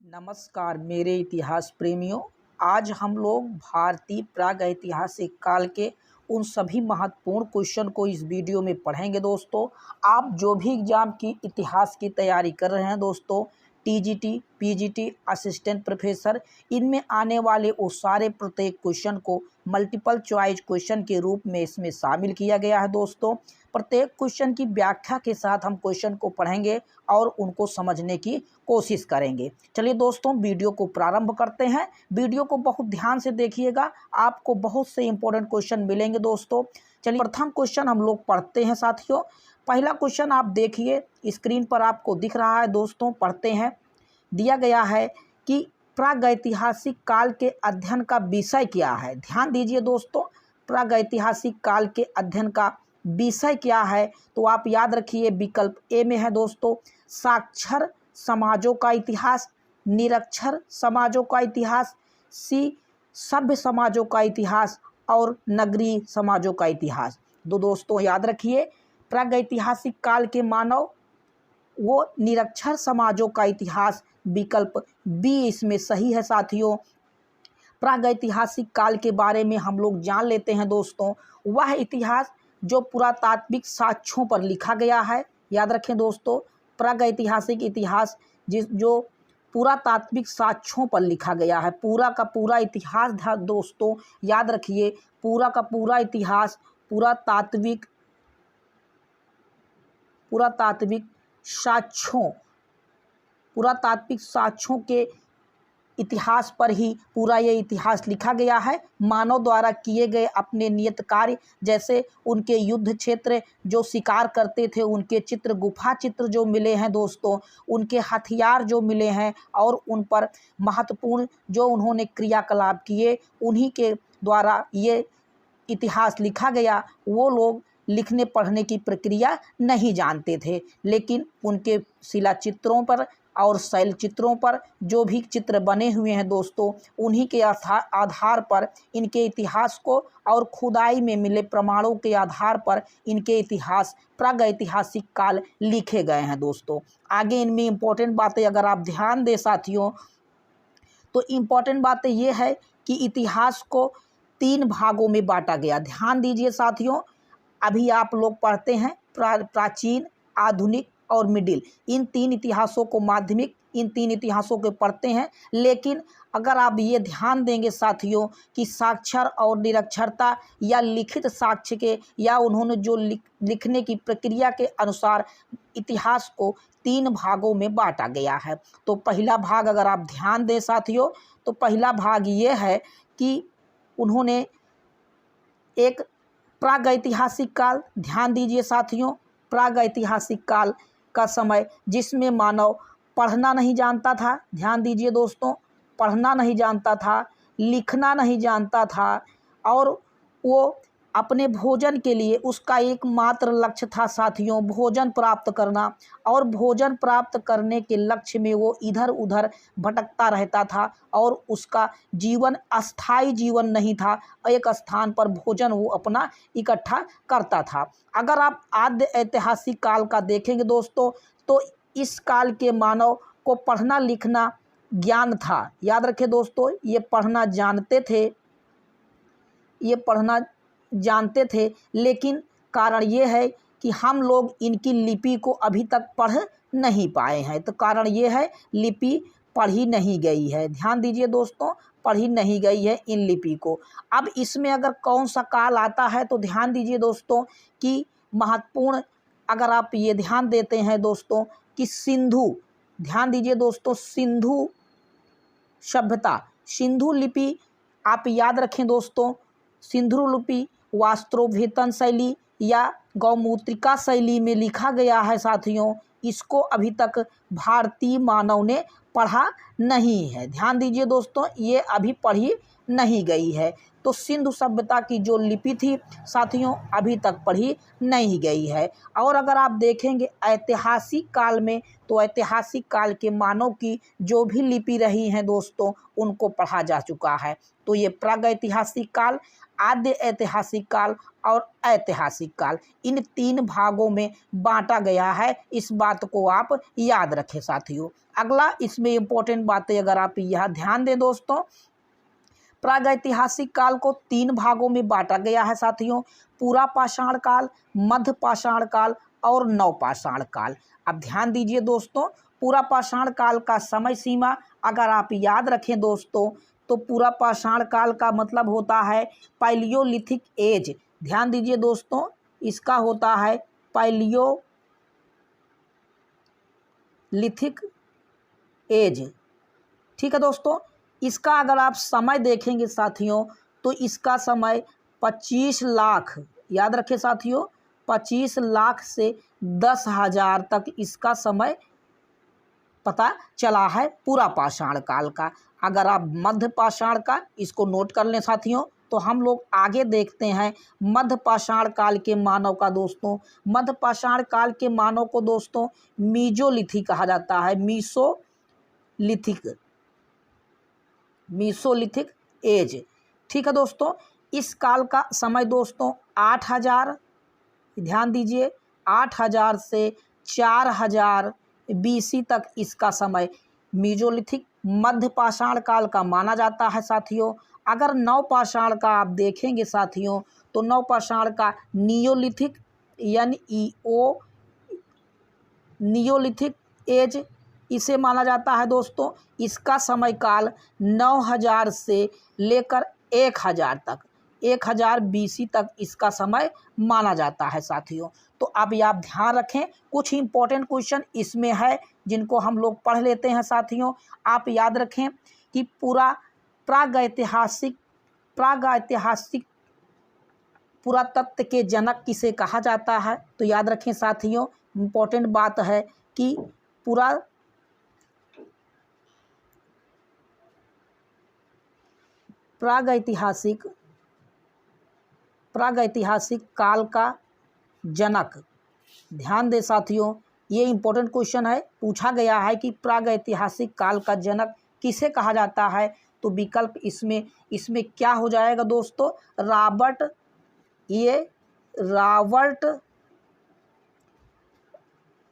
नमस्कार मेरे इतिहास प्रेमियों। आज हम लोग भारतीय प्रागैतिहासिक काल के उन सभी महत्वपूर्ण क्वेश्चन को इस वीडियो में पढ़ेंगे। दोस्तों, आप जो भी एग्जाम की इतिहास की तैयारी कर रहे हैं दोस्तों, टीजीटी, पीजीटी, असिस्टेंट प्रोफेसर, इनमें आने वाले वो सारे प्रत्येक क्वेश्चन को मल्टीपल चॉइस क्वेश्चन के रूप में इसमें शामिल किया गया है। दोस्तों, प्रत्येक क्वेश्चन की व्याख्या के साथ हम क्वेश्चन को पढ़ेंगे और उनको समझने की कोशिश करेंगे। चलिए दोस्तों, वीडियो को प्रारंभ करते हैं। वीडियो को बहुत ध्यान से देखिएगा, आपको बहुत से इंपॉर्टेंट क्वेश्चन मिलेंगे दोस्तों। चलिए प्रथम क्वेश्चन हम लोग पढ़ते हैं साथियों। पहला क्वेश्चन आप देखिए, स्क्रीन पर आपको दिख रहा है दोस्तों। पढ़ते हैं। दिया गया है कि प्रागैतिहासिक काल के अध्ययन का विषय क्या है। ध्यान दीजिए दोस्तों, प्रागैतिहासिक काल के अध्ययन का विषय क्या है, तो आप याद रखिए विकल्प ए में है दोस्तों, साक्षर समाजों का इतिहास, निरक्षर समाजों का इतिहास, सी सभ्य समाजों का इतिहास और नगरीय समाजों का इतिहास। दोस्तों याद रखिए, प्रागैतिहासिक काल के मानव वो निरक्षर समाजों का इतिहास, विकल्प बी इसमें सही है साथियों। प्रागैतिहासिक काल के बारे में हम लोग जान लेते हैं दोस्तों, वह इतिहास जो पुरातात्विक साक्ष्यों पर लिखा गया है। याद रखें दोस्तों, प्रागैतिहासिक इतिहास जो पुरातात्विक साक्ष्यों पर लिखा गया है। पूरा का पूरा इतिहास था दोस्तों, याद रखिए, पूरा का पूरा इतिहास पुरातात्विक साक्ष्यों के इतिहास पर ही पूरा ये इतिहास लिखा गया है। मानव द्वारा किए गए अपने नियत कार्य, जैसे उनके युद्ध क्षेत्र जो शिकार करते थे, उनके चित्र, गुफा चित्र जो मिले हैं दोस्तों, उनके हथियार जो मिले हैं और उन पर महत्वपूर्ण जो उन्होंने क्रियाकलाप किए, उन्हीं के द्वारा ये इतिहास लिखा गया। वो लोग लिखने पढ़ने की प्रक्रिया नहीं जानते थे, लेकिन उनके शिला चित्रों पर और शैल चित्रों पर जो भी चित्र बने हुए हैं दोस्तों, उन्हीं के आधार पर इनके इतिहास को और खुदाई में मिले प्रमाणों के आधार पर इनके इतिहास, प्रागैतिहासिक काल लिखे गए हैं दोस्तों। आगे इनमें इम्पोर्टेंट बातें अगर आप ध्यान दें साथियों, तो इम्पोर्टेंट बातें ये है कि इतिहास को 3 भागों में बांटा गया। ध्यान दीजिए साथियों, अभी आप लोग पढ़ते हैं प्राचीन, आधुनिक और मिडिल, इन 3 इतिहासों को, माध्यमिक, इन 3 इतिहासों को पढ़ते हैं। लेकिन अगर आप ये ध्यान देंगे साथियों कि साक्षर और निरक्षरता या लिखित साक्ष्य के, या उन्होंने जो लिखने की प्रक्रिया के अनुसार इतिहास को 3 भागों में बांटा गया है। तो पहला भाग अगर आप ध्यान दें साथियों, तो पहला भाग ये है कि उन्होंने एक प्रागैतिहासिक काल, ध्यान दीजिए साथियों, प्रागैतिहासिक काल का समय जिसमें मानव पढ़ना नहीं जानता था। ध्यान दीजिए दोस्तों, पढ़ना नहीं जानता था, लिखना नहीं जानता था, और वो अपने भोजन के लिए, उसका एकमात्र लक्ष्य था साथियों भोजन प्राप्त करना, और भोजन प्राप्त करने के लक्ष्य में वो इधर उधर भटकता रहता था, और उसका जीवन अस्थायी जीवन नहीं था, एक स्थान पर भोजन वो अपना इकट्ठा करता था। अगर आप आद्य ऐतिहासिक काल का देखेंगे दोस्तों, तो इस काल के मानव को पढ़ना लिखना ज्ञान था। याद रखें दोस्तों, ये पढ़ना जानते थे, लेकिन कारण ये है कि हम लोग इनकी लिपि को अभी तक पढ़ नहीं पाए हैं। तो कारण ये है, लिपि पढ़ी नहीं गई है। ध्यान दीजिए दोस्तों, पढ़ी नहीं गई है इन लिपि को। अब इसमें अगर कौन सा काल आता है, तो ध्यान दीजिए दोस्तों कि महत्वपूर्ण, अगर आप ये ध्यान देते हैं दोस्तों कि सिंधु, ध्यान दीजिए दोस्तों, सिंधु सभ्यता, सिंधु लिपि आप याद रखें दोस्तों, सिंधु लिपि वास्त्रोभेतन शैली या गौमूत्रिका शैली में लिखा गया है साथियों। इसको अभी तक भारतीय मानव ने पढ़ा नहीं है। ध्यान दीजिए दोस्तों, ये अभी पढ़ी नहीं गई है। तो सिंधु सभ्यता की जो लिपि थी साथियों, अभी तक पढ़ी नहीं गई है। और अगर आप देखेंगे ऐतिहासिक काल में, तो ऐतिहासिक काल के मानव की जो भी लिपि रही हैं दोस्तों, उनको पढ़ा जा चुका है। तो ये प्रागैतिहासिक काल, आद्य ऐतिहासिक काल और ऐतिहासिक काल, इन 3 भागों में बांटा गया है। इस बात को आप याद रखें साथियों। अगला इसमें इम्पोर्टेंट बातें अगर आप यहाँ ध्यान दें दोस्तों, प्रागैतिहासिक काल को 3 भागों में बांटा गया है साथियों, पूरा पाषाण काल, मध्य पाषाण काल और नवपाषाण काल। अब ध्यान दीजिए दोस्तों, पूरा पाषाण काल का समय सीमा अगर आप याद रखें दोस्तों, तो पूरा पाषाण काल का मतलब होता है पैलियोलिथिक एज। ध्यान दीजिए दोस्तों, इसका होता है पैलियोलिथिक एज। ठीक है दोस्तों, इसका अगर आप समय देखेंगे साथियों, तो इसका समय 25 लाख, याद रखें साथियों, 25 लाख से 10,000 तक इसका समय पता चला है पूरा पाषाण काल का। अगर आप मध्य पाषाण का इसको नोट कर लें साथियों, तो हम लोग आगे देखते हैं मध्य पाषाण काल के मानव का दोस्तों। मध्य पाषाण काल के मानव को दोस्तों मीजोलिथिक कहा जाता है, मीसोलिथिक एज। ठीक है दोस्तों, इस काल का समय दोस्तों 8,000, ध्यान दीजिए 8,000 से 4,000 BC तक इसका समय मीजोलिथिक मध्य पाषाण काल का माना जाता है साथियों। अगर नवपाषाण का आप देखेंगे साथियों, तो नवपाषाण का नियोलिथिक NEO नियोलिथिक एज इसे माना जाता है दोस्तों। इसका समय काल 9,000 से लेकर 1,000 तक, 1,000 BC तक इसका समय माना जाता है साथियों। तो अब ये आप ध्यान रखें, कुछ इंपॉर्टेंट क्वेश्चन इसमें है जिनको हम लोग पढ़ लेते हैं साथियों। आप याद रखें कि पूरा प्रागैतिहासिक पुरातत्व के जनक किसे कहा जाता है, तो याद रखें साथियों, इंपॉर्टेंट बात है कि प्रागैतिहासिक काल का जनक। ध्यान दे साथियों, ये इंपॉर्टेंट क्वेश्चन है, पूछा गया है कि प्रागैतिहासिक काल का जनक किसे कहा जाता है। तो विकल्प इसमें क्या हो जाएगा दोस्तों,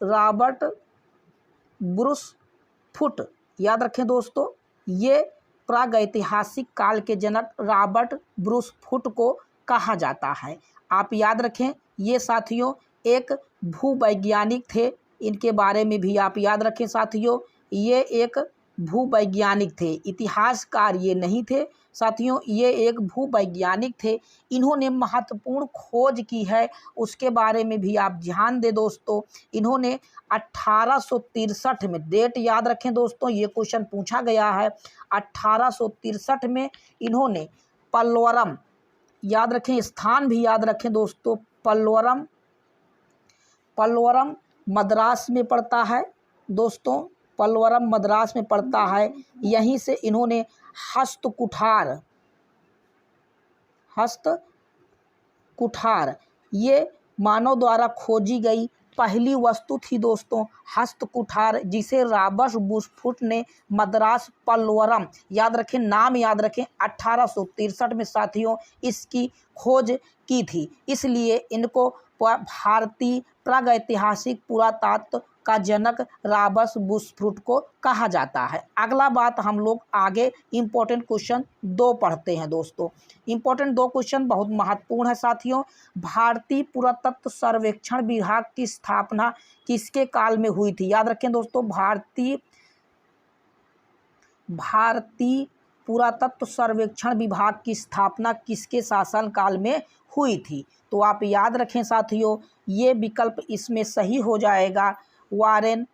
रॉबर्ट ब्रूस फुट। याद रखें दोस्तों, ये प्रागैतिहासिक काल के जनक रॉबर्ट ब्रूस फुट को कहा जाता है। आप याद रखें, ये साथियों एक भूवैज्ञानिक थे, इनके बारे में भी आप याद रखें साथियों, ये एक भूवैज्ञानिक थे, इतिहासकार ये नहीं थे साथियों, ये एक भूवैज्ञानिक थे। इन्होंने महत्वपूर्ण खोज की है, उसके बारे में भी आप ध्यान दें दोस्तों। इन्होंने 1863 में, डेट याद रखें दोस्तों, ये क्वेश्चन पूछा गया है, 1863 में इन्होंने पल्लवरम, याद रखें स्थान भी याद रखें दोस्तों, पल्लवरम मद्रास में पड़ता है दोस्तों, पल्लवरम मद्रास में पड़ता है। यहीं से इन्होंने हस्तकुठार ये मानव द्वारा खोजी गई पहली वस्तु थी दोस्तों, हस्तकुठार, जिसे रॉबर्ट ब्रूस फुट ने मद्रास पल्लवरम, याद रखें नाम याद रखें, 1863 में साथियों इसकी खोज की थी। इसलिए इनको भारतीय प्रागैतिहासिक पुरातत्व का जनक रॉबर्ट ब्रूस फुट को कहा जाता है। अगला बात हम लोग आगे इंपॉर्टेंट क्वेश्चन 2 पढ़ते हैं दोस्तों। इंपॉर्टेंट 2 क्वेश्चन बहुत महत्वपूर्ण है साथियों। भारतीय पुरातत्व सर्वेक्षण विभाग की स्थापना किसके काल में हुई थी? याद रखें दोस्तों, भारतीय पुरातत्व सर्वेक्षण विभाग की स्थापना किसके शासनकाल में हुई थी? तो आप याद रखें साथियों, ये विकल्प इसमें सही हो जाएगा वारेन।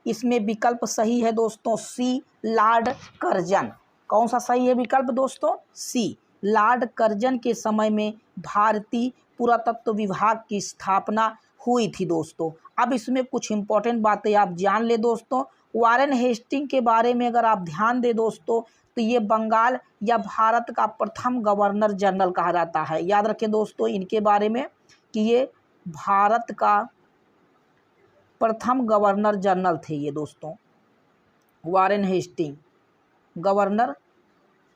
इसमें विकल्प सही है दोस्तों सी, लॉर्ड कर्जन। कौन सा सही है विकल्प दोस्तों? सी, लॉर्ड कर्जन के समय में भारतीय पुरातत्व विभाग की स्थापना हुई थी दोस्तों। अब इसमें कुछ इंपॉर्टेंट बातें आप जान ले दोस्तों। वारेन हेस्टिंग के बारे में अगर आप ध्यान दें दोस्तों, तो ये बंगाल या भारत का प्रथम गवर्नर जनरल कहा जाता है। याद रखें दोस्तों इनके बारे में कि ये भारत का प्रथम गवर्नर जनरल थे ये दोस्तों, वारेन हेस्टिंग गवर्नर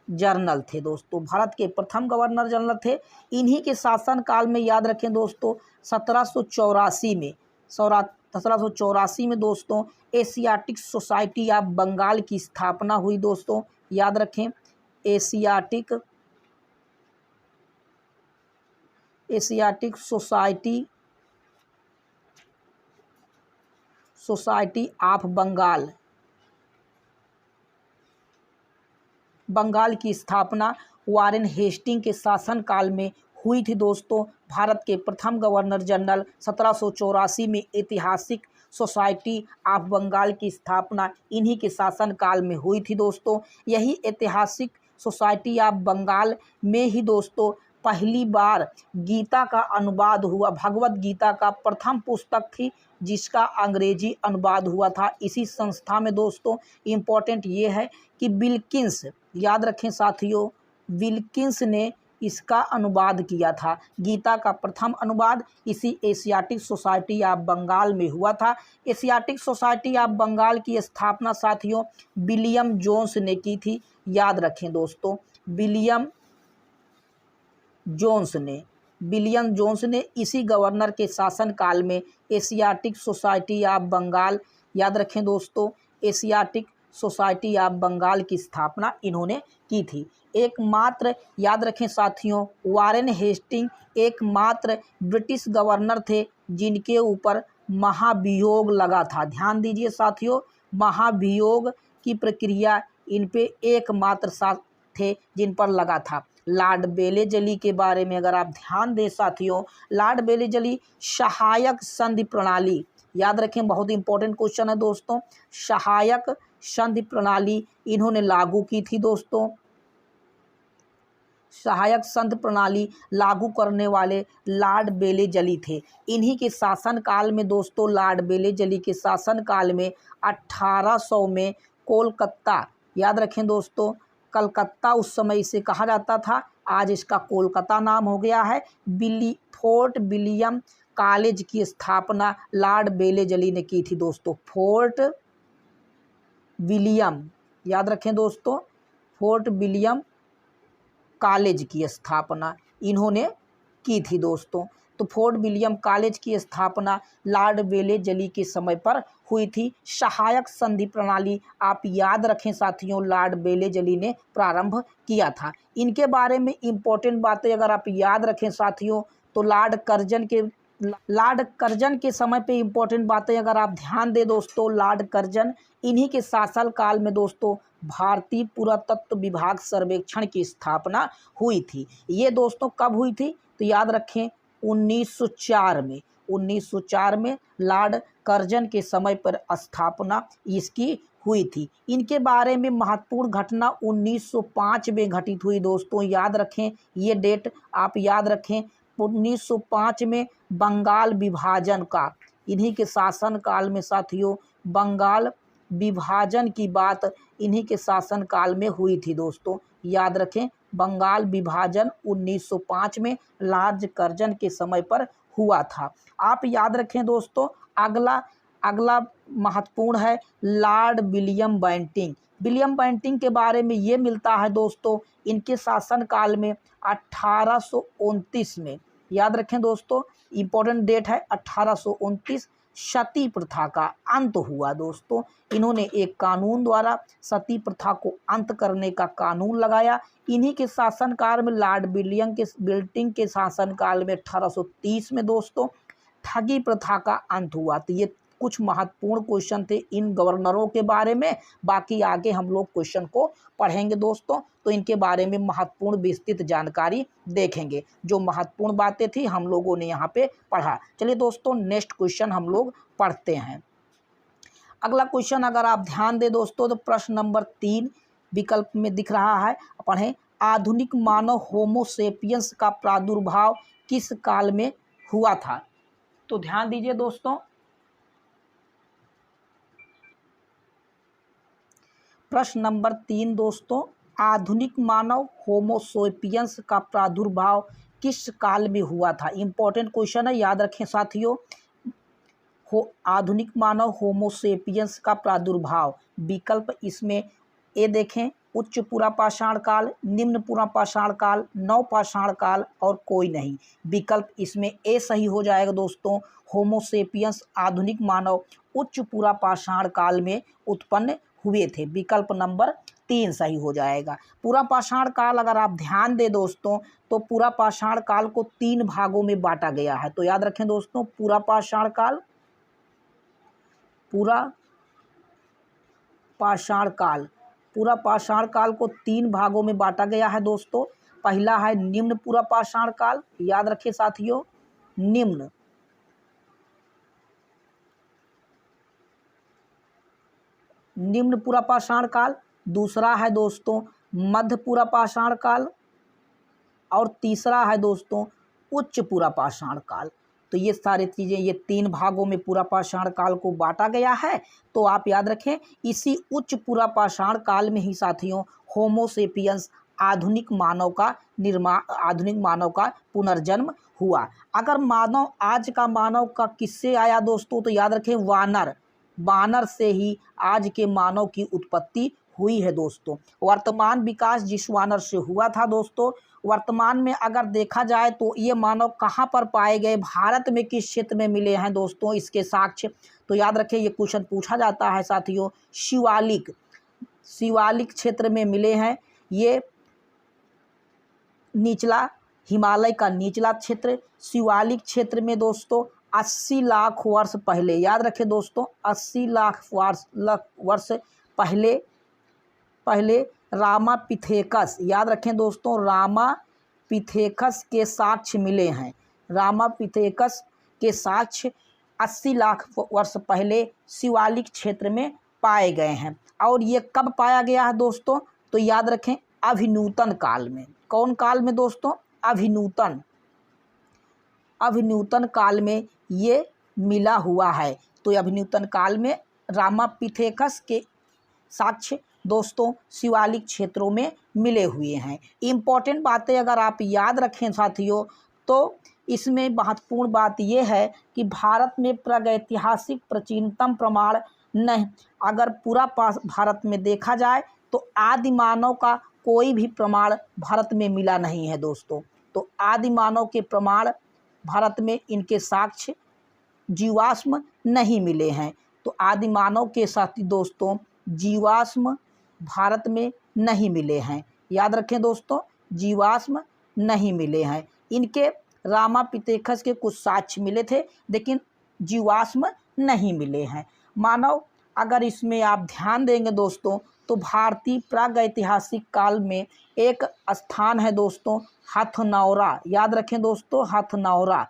जनरल थे दोस्तों, भारत के प्रथम गवर्नर जनरल थे। इन्हीं के शासनकाल में याद रखें दोस्तों 1784 में 1784 में दोस्तों एशियाटिक सोसाइटी ऑफ बंगाल की स्थापना हुई दोस्तों, याद रखें एशियाटिक सोसाइटी ऑफ बंगाल की स्थापना वारेन हेस्टिंग के शासनकाल में हुई थी दोस्तों। भारत के प्रथम गवर्नर जनरल 1784 में ऐतिहासिक सोसाइटी ऑफ बंगाल की स्थापना इन्हीं के शासनकाल में हुई थी दोस्तों। यही ऐतिहासिक सोसाइटी ऑफ बंगाल में ही दोस्तों पहली बार गीता का अनुवाद हुआ। भगवत गीता का प्रथम पुस्तक थी जिसका अंग्रेजी अनुवाद हुआ था। इसी संस्था में दोस्तों इम्पोर्टेंट ये है कि विल्किंस, याद रखें साथियों, विल्किंस ने इसका अनुवाद किया था। गीता का प्रथम अनुवाद इसी एशियाटिक सोसाइटी ऑफ बंगाल में हुआ था। एशियाटिक सोसाइटी ऑफ बंगाल की स्थापना साथियों विलियम जोन्स ने की थी। याद रखें दोस्तों, विलियम जोन्स ने इसी गवर्नर के शासनकाल में एशियाटिक सोसाइटी ऑफ बंगाल, याद रखें दोस्तों, एशियाटिक सोसाइटी ऑफ बंगाल की स्थापना इन्होंने की थी। एकमात्र, याद रखें साथियों, वारेन हेस्टिंग एकमात्र ब्रिटिश गवर्नर थे जिनके ऊपर महाभियोग लगा था। ध्यान दीजिए साथियों, महाभियोग की प्रक्रिया इन पे एकमात्र थे जिन पर लगा था। लॉर्ड बेलेजली के बारे में अगर आप ध्यान दें साथियों, लॉर्ड बेलेजली सहायक संधि प्रणाली, याद रखें बहुत इंपॉर्टेंट क्वेश्चन है दोस्तों, सहायक संधि प्रणाली इन्होंने लागू की थी दोस्तों। सहायक संधि प्रणाली लागू करने वाले लॉर्ड बेलेजली थे। इन्हीं के शासनकाल में दोस्तों, लॉर्ड बेलेजली के शासनकाल में 1800 में कोलकाता, याद रखें दोस्तों, कलकत्ता उस समय इसे कहा जाता था, आज इसका कोलकाता नाम हो गया है। फोर्ट विलियम कॉलेज की स्थापना लॉर्ड बेलेजली ने की थी दोस्तों। फोर्ट विलियम, याद रखें दोस्तों, फोर्ट विलियम कॉलेज की स्थापना इन्होंने की थी दोस्तों। तो फोर्ट विलियम कॉलेज की स्थापना लॉर्ड बेलेजली के समय पर हुई थी। सहायक संधि प्रणाली आप याद रखें साथियों, लॉर्ड बेलेजली ने प्रारंभ किया था। इनके बारे में इम्पोर्टेंट बातें अगर आप याद रखें साथियों, तो लॉर्ड कर्जन के समय पे इम्पोर्टेंट बातें अगर आप ध्यान दें दोस्तों, लॉर्ड कर्जन, इन्हीं के शासनकाल में दोस्तों भारतीय पुरातत्व विभाग सर्वेक्षण की स्थापना हुई थी। ये दोस्तों कब हुई थी, तो याद रखें 1904 में लॉर्ड कर्जन के समय पर स्थापना इसकी हुई थी। इनके बारे में महत्वपूर्ण घटना 1905 में घटित हुई दोस्तों, याद रखें ये डेट आप याद रखें। 1905 में बंगाल विभाजन का, इन्हीं के शासनकाल में साथियों बंगाल विभाजन की बात इन्हीं के शासनकाल में हुई थी दोस्तों, याद रखें। बंगाल विभाजन 1905 में लॉर्ड कर्जन के समय पर हुआ था। आप याद रखें दोस्तों, अगला महत्वपूर्ण है Lord William Bentinck. William Bentinck के बारे में ये मिलता है दोस्तों, इनके शासनकाल में 1829 में, याद रखें दोस्तों, इम्पोर्टेंट डेट है 1829, सती प्रथा का अंत हुआ दोस्तों। इन्होंने एक कानून द्वारा सती प्रथा को अंत करने का कानून लगाया। इन्हीं के शासनकाल में लॉर्ड विलियम बेंटिंग के शासनकाल में 1830 में दोस्तों ठगी प्रथा का अंत हुआ। तो ये कुछ महत्वपूर्ण क्वेश्चन थे इन गवर्नरों के बारे में। बाकी आगे हम लोग क्वेश्चन को पढ़ेंगे दोस्तों, तो इनके बारे में महत्वपूर्ण विस्तृत जानकारी देखेंगे। जो महत्वपूर्ण बातें थी हम लोगों ने यहाँ पे पढ़ा। चलिए दोस्तों नेक्स्ट क्वेश्चन हम लोग पढ़ते हैं। अगला क्वेश्चन अगर आप ध्यान दें दोस्तों, तो प्रश्न नंबर 3 विकल्प में दिख रहा है, पढ़ें। आधुनिक मानव होमोसेपियंस का प्रादुर्भाव किस काल में हुआ था? तो ध्यान दीजिए दोस्तों, प्रश्न नंबर 3 दोस्तों, आधुनिक मानव होमोसेपियंस का प्रादुर्भाव किस काल में हुआ था? इंपॉर्टेंट क्वेश्चन है, याद रखें साथियों। आधुनिक मानव होमोसेपियंस का प्रादुर्भाव, विकल्प इसमें ए देखें, उच्च पूरा पाषाण काल, निम्न पूरा पाषाण काल, नव पाषाण काल और कोई नहीं। विकल्प इसमें ए सही हो जाएगा दोस्तों। होमोसेपियंस आधुनिक मानव उच्च पूरा पाषाण काल में उत्पन्न हुए थे। विकल्प नंबर 3 सही हो जाएगा। पूरा पाषाण काल अगर आप ध्यान दें दोस्तों, तो पूरा पाषाण काल को 3 भागों में बांटा गया है। तो याद रखें दोस्तों, पूरा पाषाण काल, पूरा पाषाण काल, पूरा पाषाण काल को 3 भागों में बांटा गया है दोस्तों। पहला है निम्न पूरा पाषाण काल, याद रखिए साथियों, निम्न पूरा पाषाण काल। दूसरा है दोस्तों मध्य पूरा पाषाण काल और तीसरा है दोस्तों उच्च पूरा पाषाण काल। तो ये सारी चीज़ें, ये 3 भागों में पूरा पाषाण काल को बांटा गया है। तो आप याद रखें, इसी उच्च पूरा पाषाण काल में ही साथियों होमोसेपियंस आधुनिक मानव का पुनर्जन्म हुआ। अगर मानव, आज का मानव का किससे आया दोस्तों, तो याद रखें वानर से ही आज के मानव की उत्पत्ति हुई है दोस्तों। वर्तमान विकास जिस वानर से हुआ था दोस्तों, वर्तमान में अगर देखा जाए तो ये मानव कहाँ पर पाए गए, भारत में किस क्षेत्र में मिले हैं दोस्तों, इसके साक्ष्य। तो याद रखें, ये क्वेश्चन पूछा जाता है साथियों, शिवालिक क्षेत्र में मिले हैं। ये निचला, हिमालय का निचला क्षेत्र, शिवालिक क्षेत्र में दोस्तों 80 लाख वर्ष पहले, याद रखें दोस्तों, 80 लाख वर्ष पहले रामापिथेकस, याद रखें दोस्तों, रामापिथेकस के साक्ष्य मिले हैं। रामापिथेकस के साक्ष्य 80 लाख वर्ष पहले शिवालिक क्षेत्र में पाए गए हैं। और ये कब पाया गया है दोस्तों, तो याद रखें अभिनूतन काल में। कौन काल में दोस्तों, अभिनूतन काल में ये मिला हुआ है। तो अभिनूतन काल में रामापिथेकस के साक्ष्य दोस्तों शिवालिक क्षेत्रों में मिले हुए हैं। इम्पॉर्टेंट बातें अगर आप याद रखें साथियों, तो इसमें महत्वपूर्ण बात यह है कि भारत में प्रागैतिहासिक प्राचीनतम प्रमाण नहीं, अगर पूरा भारत में देखा जाए तो आदि मानव का कोई भी प्रमाण भारत में मिला नहीं है दोस्तों। तो आदि मानव के प्रमाण भारत में, इनके साक्ष्य जीवाश्म नहीं मिले हैं। तो आदि मानव के साथ दोस्तों जीवाश्म भारत में नहीं मिले हैं। याद रखें दोस्तों, जीवाश्म नहीं मिले हैं। इनके रामापिथेकस के कुछ साक्ष्य मिले थे, लेकिन जीवाश्म नहीं मिले हैं। मानव, अगर इसमें आप ध्यान देंगे दोस्तों, तो भारतीय प्रागैतिहासिक काल में एक स्थान है दोस्तों हथनौरा, याद रखें दोस्तों, हथनौरा,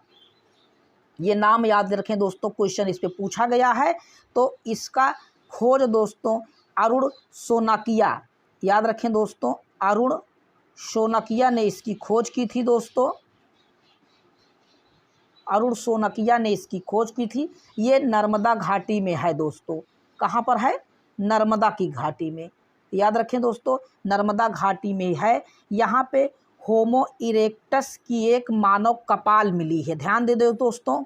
ये नाम याद रखें दोस्तों, क्वेश्चन इस पे पूछा गया है। तो इसका खोज दोस्तों अरुण शोनकिया, याद रखें दोस्तों, अरुण शोनकिया ने इसकी खोज की थी दोस्तों, अरुण शोनकिया ने इसकी खोज की थी। ये नर्मदा घाटी में है दोस्तों। कहाँ पर है, नर्मदा की घाटी में, याद रखें दोस्तों, नर्मदा घाटी में है। यहाँ पे होमो इरेक्टस की एक मानव कपाल मिली है, ध्यान दे दो दोस्तों,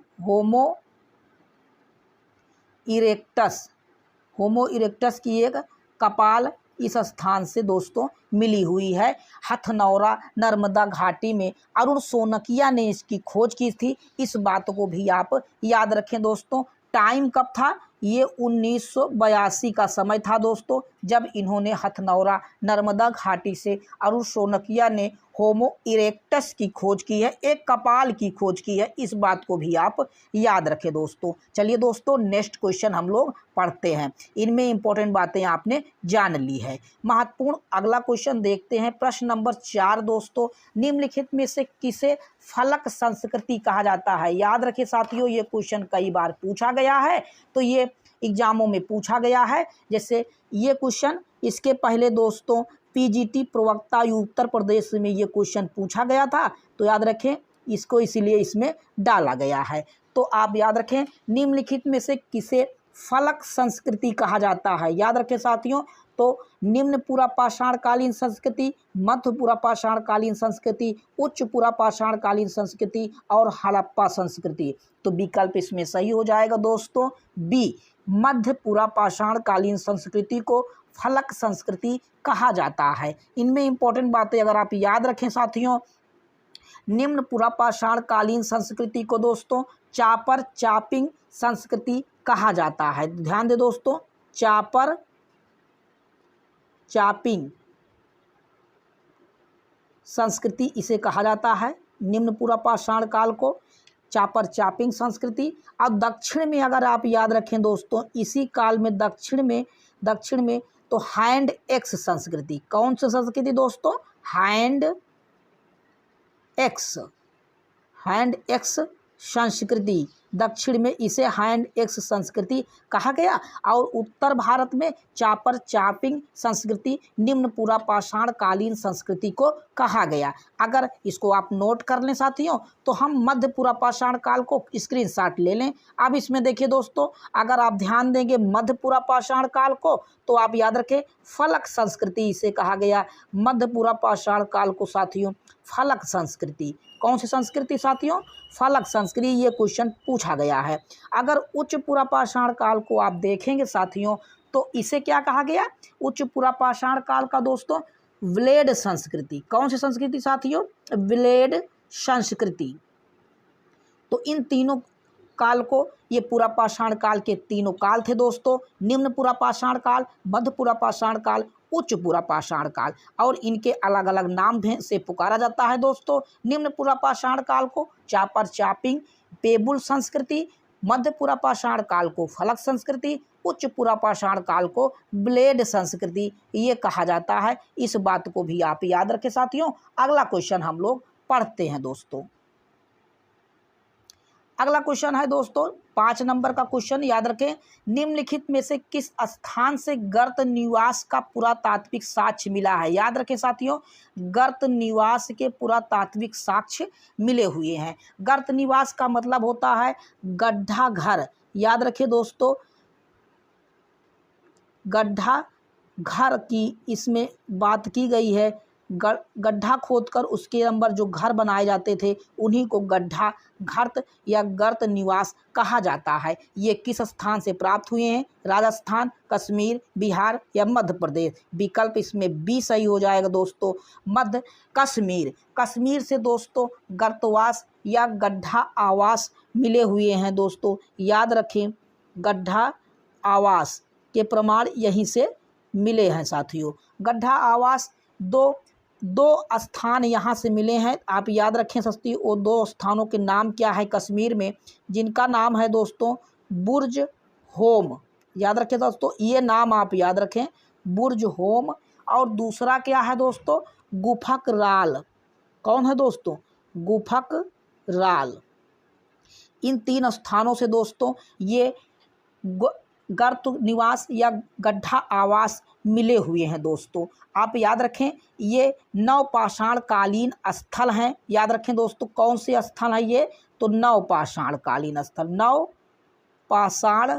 होमो इरेक्टस की एक कपाल इस स्थान से दोस्तों मिली हुई है, हथनौरा नर्मदा घाटी में। अरुण शोनकिया ने इसकी खोज की थी, इस बात को भी आप याद रखें दोस्तों। टाइम कब था, ये 1982 का समय था दोस्तों, जब इन्होंने हथनौरा नर्मदा घाटी से अरुण शोनकिया ने होमो इरेक्टस की खोज की है, एक कपाल की खोज की है, इस बात को भी आप याद रखें दोस्तों। चलिए दोस्तों, नेक्स्ट क्वेश्चन हम लोग पढ़ते हैं, इनमें इंपॉर्टेंट बातें आपने जान ली है। महत्वपूर्ण अगला क्वेश्चन देखते हैं, प्रश्न नंबर 4 दोस्तों, निम्नलिखित में से किसे फलक संस्कृति कहा जाता है। याद रखें साथियों, ये क्वेश्चन कई बार पूछा गया है, तो ये एग्जामों में पूछा गया है। जैसे ये क्वेश्चन, इसके पहले दोस्तों पीजीटी प्रवक्ता उत्तर प्रदेश में ये क्वेश्चन पूछा गया था, तो याद रखें इसको, इसीलिए इसमें डाला गया है। तो आप याद रखें, निम्नलिखित में से किसे फलक संस्कृति कहा जाता है। याद रखें साथियों, तो निम्न पूरा पाषाणकालीन संस्कृति, मध्य पूरा पाषाणकालीन संस्कृति, उच्च पूरा पाषाणकालीन संस्कृति और हड़प्पा संस्कृति। तो विकल्प इसमें सही हो जाएगा दोस्तों बी, मध्य पूरा पाषाण कालीन संस्कृति को फलक संस्कृति कहा जाता है। इनमें इंपॉर्टेंट बातें अगर आप याद रखें साथियों, निम्न पूरा पाषाण कालीन संस्कृति को दोस्तों चापर चापिंग संस्कृति कहा जाता है। ध्यान दे दोस्तों, चापर चापिंग संस्कृति इसे कहा जाता है, निम्न पूरा पाषाण काल को चापर चापिंग संस्कृति। अब दक्षिण में अगर आप याद रखें दोस्तों, इसी काल में दक्षिण में तो हैंड एक्स संस्कृति। कौन सी संस्कृति दोस्तों? हैंड एक्स संस्कृति। दक्षिण में इसे हैंड एक्स संस्कृति कहा गया और उत्तर भारत में चापर चापिंग संस्कृति निम्न पूरा पाषाण कालीन संस्कृति को कहा गया। अगर इसको आप नोट कर लें साथियों, तो हम मध्य पूरा पाषाण काल को स्क्रीनशॉट ले लें। अब इसमें देखिए दोस्तों, अगर आप ध्यान देंगे मध्य पूरा पाषाण काल को, तो आप याद रखें फलक संस्कृति इसे कहा गया। मध्य पूरा पाषाण काल को साथियों फलक संस्कृति। कौन सी संस्कृति साथियों? फलक संस्कृति। ये क्वेश्चन पूछा गया है। अगर उच्च पूरा पाषाण काल को आप देखेंगे साथियों, तो इसे क्या कहा गया? उच्च पूरा पाषाण काल का दोस्तों व्लेड संस्कृति। कौन सी संस्कृति साथियों? व्लेड संस्कृति। तो इन तीनों काल को, ये पूरा पाषाण काल के तीनों काल थे दोस्तों, निम्न पूरा पाषाण काल, मध्य पूरा पाषाण काल, उच्च पूरा पाषाण काल, और इनके अलग अलग नाम से पुकारा जाता है दोस्तों। निम्न पूरा पाषाण काल को चापर चापिंग पेबुल संस्कृति, मध्य पूरा पाषाण काल को फलक संस्कृति, उच्च पूरा पाषाण काल को ब्लेड संस्कृति ये कहा जाता है। इस बात को भी आप याद रखें साथियों। अगला क्वेश्चन हम लोग पढ़ते हैं दोस्तों। अगला क्वेश्चन है दोस्तों 5 नंबर का क्वेश्चन, याद रखें। निम्नलिखित में से किस स्थान से गर्त निवास का पुरातात्विक साक्ष्य मिला है? याद रखें साथियों, गर्त निवास के पुरातात्विक साक्ष्य मिले हुए हैं। गर्त निवास का मतलब होता है गड्ढा घर। याद रखें दोस्तों, गड्ढा घर की इसमें बात की गई है। गड्ढा खोदकर उसके अंदर जो घर बनाए जाते थे उन्हीं को गड्ढा घर्त या गर्त निवास कहा जाता है। ये किस स्थान से प्राप्त हुए हैं? राजस्थान, कश्मीर, बिहार या मध्य प्रदेश? विकल्प इसमें बी सही हो जाएगा दोस्तों, मध्य कश्मीर। कश्मीर से दोस्तों गर्तवास या गड्ढा आवास मिले हुए हैं दोस्तों। याद रखें, गड्ढा आवास के प्रमाण यहीं से मिले हैं साथियों। गड्ढा आवास दो स्थान यहाँ से मिले हैं। आप याद रखें सस्ती, वो 2 स्थानों के नाम क्या है कश्मीर में, जिनका नाम है दोस्तों बुर्ज होम। याद रखें दोस्तों, ये नाम आप याद रखें, बुर्ज होम। और दूसरा क्या है दोस्तों? गुफक राल। कौन है दोस्तों? गुफक राल। इन 3 स्थानों से दोस्तों ये गर्त निवास या गड्ढा आवास मिले हुए हैं दोस्तों। आप याद रखें, ये नवपाषाण कालीन स्थल हैं। याद रखें दोस्तों, कौन से स्थल है ये? तो नवपाषाण कालीन स्थल, नवपाषाण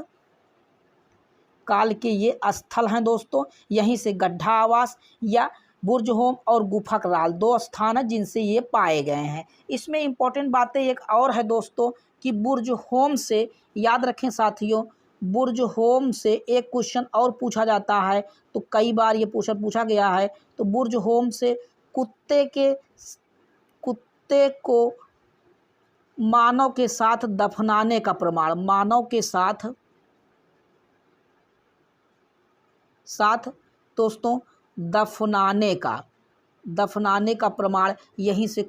काल के ये स्थल हैं दोस्तों। यहीं से गड्ढा आवास या बुर्ज होम और गुफक राल 2 स्थान हैं जिनसे ये पाए गए हैं। इसमें इंपॉर्टेंट बातें एक और है दोस्तों कि बुर्ज होम से, याद रखें साथियों, बुर्ज होम से एक क्वेश्चन और पूछा जाता है, तो कई बार ये पूछा गया है। तो बुर्ज होम से कुत्ते को मानव के साथ दफनाने का प्रमाण, मानव के साथ दोस्तों दफनाने का प्रमाण यहीं से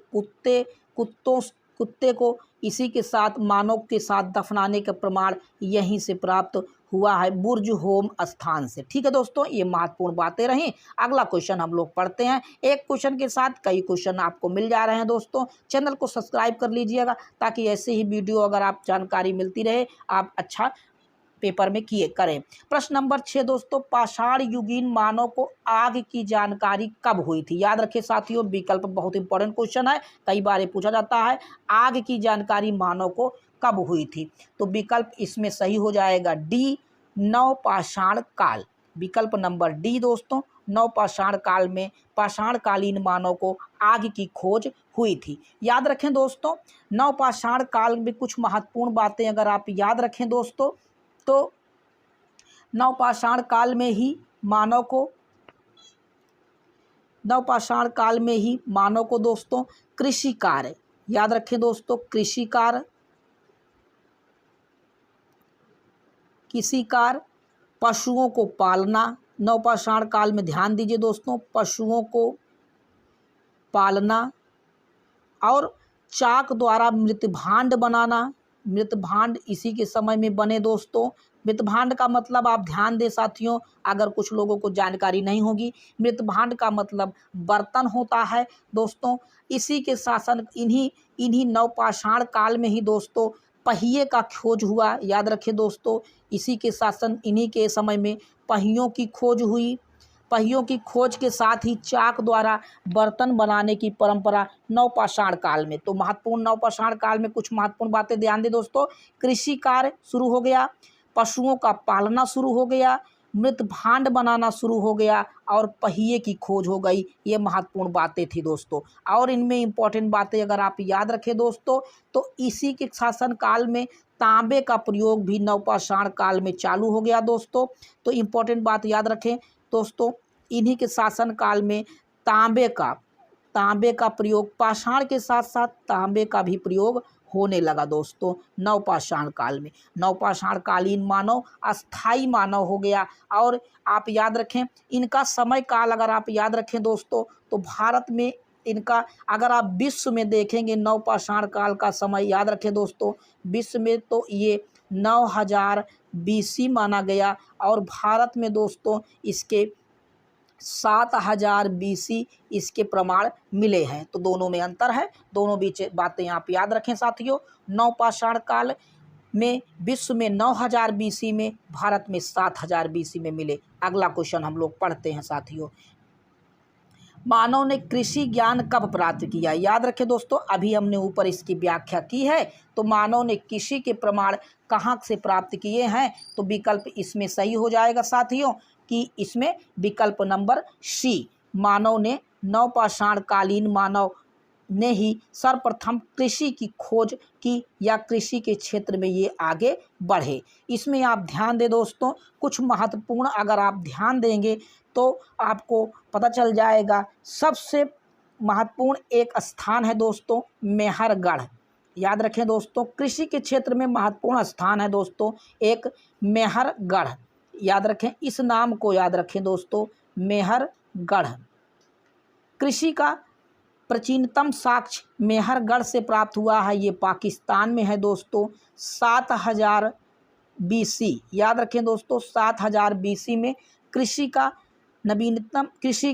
कुत्ते को इसी के साथ, मानव के साथ दफनाने का प्रमाण यहीं से प्राप्त हुआ है, बुर्ज होम स्थान से। ठीक है दोस्तों, ये महत्वपूर्ण बातें रहीं। अगला क्वेश्चन हम लोग पढ़ते हैं। एक क्वेश्चन के साथ कई क्वेश्चन आपको मिल जा रहे हैं दोस्तों। चैनल को सब्सक्राइब कर लीजिएगा ताकि ऐसे ही वीडियो अगर आप जानकारी मिलती रहे, आप अच्छा पेपर में करें। प्रश्न नंबर 6 दोस्तों, पाषाण युगीन मानव को आग की जानकारी कब हुई थी? याद रखें साथियों, विकल्प बहुत इंपॉर्टेंट क्वेश्चन है, कई बार ये पूछा जाता है। आग की जानकारी मानव को कब हुई थी? तो विकल्प इसमें सही हो जाएगा डी, नवपाषाण काल। विकल्प नंबर डी दोस्तों, नवपाषाण काल में पाषाणकालीन मानव को आग की खोज हुई थी। याद रखें दोस्तों, नवपाषाण काल में कुछ महत्वपूर्ण बातें अगर आप याद रखें दोस्तों, तो नवपाषाण काल में ही मानव को दोस्तों कृषि कार्य, याद रखें दोस्तों, कृषि कार्य, पशुओं को पालना, नवपाषाण काल में ध्यान दीजिए दोस्तों, पशुओं को पालना और चाक द्वारा मृतभांड बनाना। मृतभांड इसी के समय में बने दोस्तों। मृतभांड का मतलब आप ध्यान दें साथियों, अगर कुछ लोगों को जानकारी नहीं होगी, मृतभांड का मतलब बर्तन होता है दोस्तों। इसी के शासन इन्हीं नवपाषाण काल में ही दोस्तों पहिए का खोज हुआ, याद रखें दोस्तों। इसी के शासन, इन्हीं के समय में पहियों की खोज हुई। पहियों की खोज के साथ ही चाक द्वारा बर्तन बनाने की परंपरा नवपाषाण काल में। तो महत्वपूर्ण नवपाषाण काल में कुछ महत्वपूर्ण बातें ध्यान दें दोस्तों। कृषि कार्य शुरू हो गया, पशुओं का पालना शुरू हो गया, मृत भांड बनाना शुरू हो गया और पहिए की खोज हो गई। ये महत्वपूर्ण बातें थी दोस्तों। और इनमें इंपॉर्टेंट बातें अगर आप याद रखें दोस्तों, तो इसी के शासन काल में तांबे का प्रयोग भी नवपाषाण काल में चालू हो गया दोस्तों। तो इंपॉर्टेंट बात याद रखें दोस्तों, इन्हीं के शासन काल में तांबे का प्रयोग, पाषाण के साथ साथ तांबे का भी प्रयोग होने लगा दोस्तों नवपाषाण काल में। नवपाषाण कालीन मानव अस्थाई मानव हो गया। और आप याद रखें इनका समय काल, अगर आप याद रखें दोस्तों, तो भारत में इनका, अगर आप विश्व में देखेंगे नवपाषाण काल का समय, याद रखें दोस्तों, विश्व में तो ये 9000 BC माना गया और भारत में दोस्तों इसके 7000 BC इसके प्रमाण मिले हैं। तो दोनों में अंतर है, दोनों बीच बातें आप याद रखें साथियों। नवपाषाण काल में विश्व में 9000 BC में, भारत में 7000 BC में मिले। अगला क्वेश्चन हम लोग पढ़ते हैं साथियों। मानव ने कृषि ज्ञान कब प्राप्त किया? याद रखें दोस्तों, अभी हमने ऊपर इसकी व्याख्या की है। तो मानव ने कृषि के प्रमाण कहाँ से प्राप्त किए हैं? तो विकल्प इसमें सही हो जाएगा साथियों, कि इसमें विकल्प नंबर सी, मानव ने, नवपाषाण कालीन मानव ने ही सर्वप्रथम कृषि की खोज की या कृषि के क्षेत्र में ये आगे बढ़े। इसमें आप ध्यान दें दोस्तों, कुछ महत्वपूर्ण अगर आप ध्यान देंगे तो आपको पता चल जाएगा। सबसे महत्वपूर्ण एक स्थान है दोस्तों मेहरगढ़। याद रखें दोस्तों, कृषि के क्षेत्र में महत्वपूर्ण स्थान है दोस्तों एक मेहरगढ़। याद रखें, इस नाम को याद रखें दोस्तों, मेहरगढ़। कृषि का प्राचीनतम साक्ष्य मेहरगढ़ से प्राप्त हुआ है, ये पाकिस्तान में है दोस्तों, 7000 BC। याद रखें दोस्तों, 7000 BC में कृषि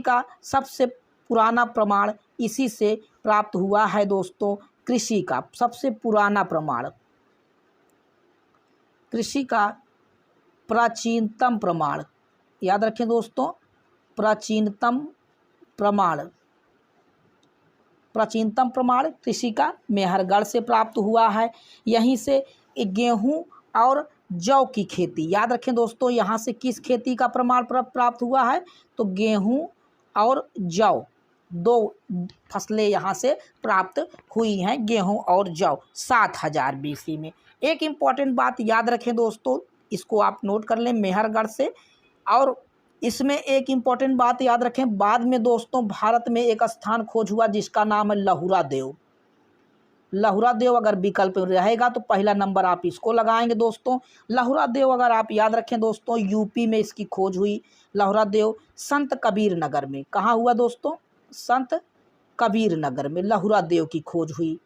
का सबसे पुराना प्रमाण इसी से प्राप्त हुआ है दोस्तों। कृषि का सबसे पुराना प्रमाण, कृषि का प्राचीनतम प्रमाण, याद रखें दोस्तों, प्राचीनतम प्रमाण कृषि का मेहरगढ़ से प्राप्त हुआ है। यहीं से गेहूं और जौ की खेती, याद रखें दोस्तों, यहाँ से किस खेती का प्रमाण प्राप्त हुआ है? तो गेहूं और जौ, दो फसलें यहाँ से प्राप्त हुई हैं, गेहूं और जौ, 7000 BC में। एक इम्पॉर्टेंट बात याद रखें दोस्तों, इसको आप नोट कर लें मेहरगढ़ से। और इसमें एक इम्पॉर्टेंट बात याद रखें, बाद में दोस्तों भारत में एक स्थान खोज हुआ जिसका नाम है लहुरा देव। लहुरा देव अगर विकल्प रहेगा तो पहला नंबर आप इसको लगाएंगे दोस्तों। लहुरा देव अगर आप याद रखें दोस्तों, यूपी में इसकी खोज हुई। लहुरा देव संत कबीर नगर में, कहाँ हुआ दोस्तों? संत कबीर नगर में लहुरा देव की खोज हुई,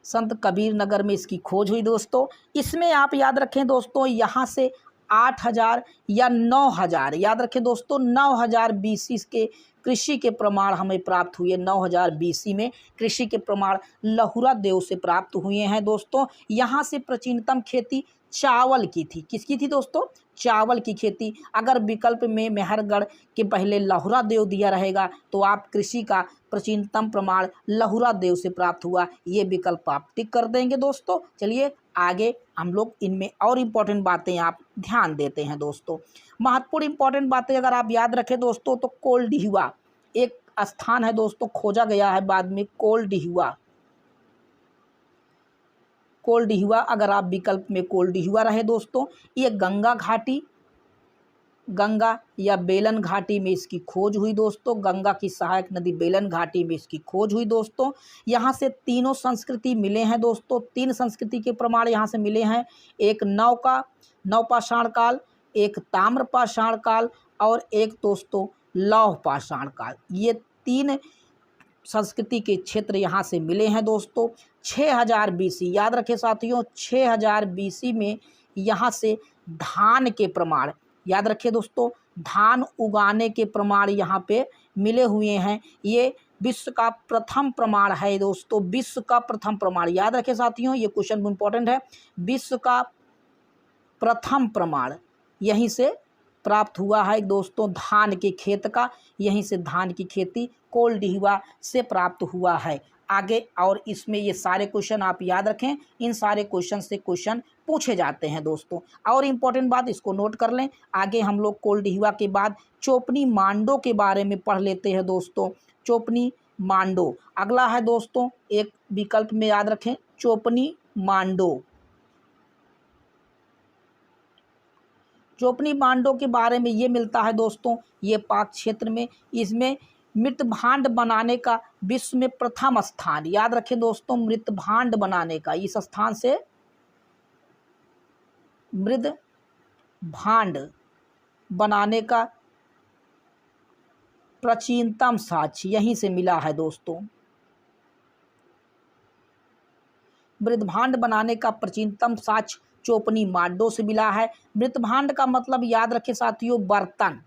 संत कबीर नगर में इसकी खोज हुई दोस्तों। इसमें आप याद रखें दोस्तों, यहाँ से 8000 या 9000, याद रखें दोस्तों, 9000 BC के कृषि के प्रमाण हमें प्राप्त हुए। 9000 BC में कृषि के प्रमाण लहुरा देव से प्राप्त हुए हैं दोस्तों। यहाँ से प्राचीनतम खेती चावल की थी। किसकी थी दोस्तों? चावल की खेती। अगर विकल्प में मेहरगढ़ के पहले लहुरा देव दिया रहेगा तो आप कृषि का प्राचीनतम प्रमाण लहुरा देव से प्राप्त हुआ, ये विकल्प आप टिक कर देंगे दोस्तों। चलिए आगे हम लोग इनमें और इम्पॉर्टेंट बातें आप ध्यान देते हैं दोस्तों। महत्वपूर्ण इम्पॉर्टेंट बातें अगर आप याद रखें दोस्तों, तो कोल्डिहुआ एक स्थान है दोस्तों, खोजा गया है बाद में, कोल्डिहिवा, अगर आप विकल्प में कोल्डिहिवा रहे दोस्तों, ये गंगा घाटी, गंगा या बेलन घाटी में इसकी खोज हुई दोस्तों। गंगा की सहायक नदी बेलन घाटी में इसकी खोज हुई दोस्तों। यहाँ से तीनों संस्कृति मिले हैं दोस्तों, 3 संस्कृति के प्रमाण यहाँ से मिले हैं। एक नवपाषाण काल, एक ताम्रपाषाण काल और एक दोस्तों लौह पाषाण काल। ये 3 संस्कृति के क्षेत्र यहाँ से मिले हैं दोस्तों। 6000 BC, याद रखें साथियों, 6000 BC में यहाँ से धान के प्रमाण, याद रखिए दोस्तों, धान उगाने के प्रमाण यहाँ पे मिले हुए हैं। ये विश्व का प्रथम प्रमाण है दोस्तों, विश्व का प्रथम प्रमाण, याद रखें साथियों, ये क्वेश्चन इंपॉर्टेंट है। विश्व का प्रथम प्रमाण यहीं से प्राप्त हुआ है दोस्तों, धान के खेत का, यहीं से धान की खेती कोल्डिहिवा से प्राप्त हुआ है। आगे और इसमें ये सारे क्वेश्चन आप याद रखें, इन सारे क्वेश्चन से क्वेश्चन पूछे जाते हैं दोस्तों। और इम्पोर्टेंट बात इसको नोट कर लें। आगे हम लोग कोल्डिहिवा के बाद चोपनी मांडो के बारे में पढ़ लेते हैं दोस्तों। चोपनी मांडो अगला है दोस्तों, एक विकल्प में याद रखें, चोपनी मांडो। चोपनी मांडो के बारे में ये मिलता है दोस्तों, ये पाक क्षेत्र में, इसमें मृत भांड बनाने का विश्व में प्रथम स्थान, याद रखें दोस्तों, मृत भांड बनाने का, इस स्थान से मृत भांड बनाने का प्राचीनतम साक्ष्य यहीं से मिला है दोस्तों। मृत भांड बनाने का प्राचीनतम साक्ष्य चोपनी मांडो से मिला है। मृत भांड का मतलब याद रखें साथियों, बर्तन,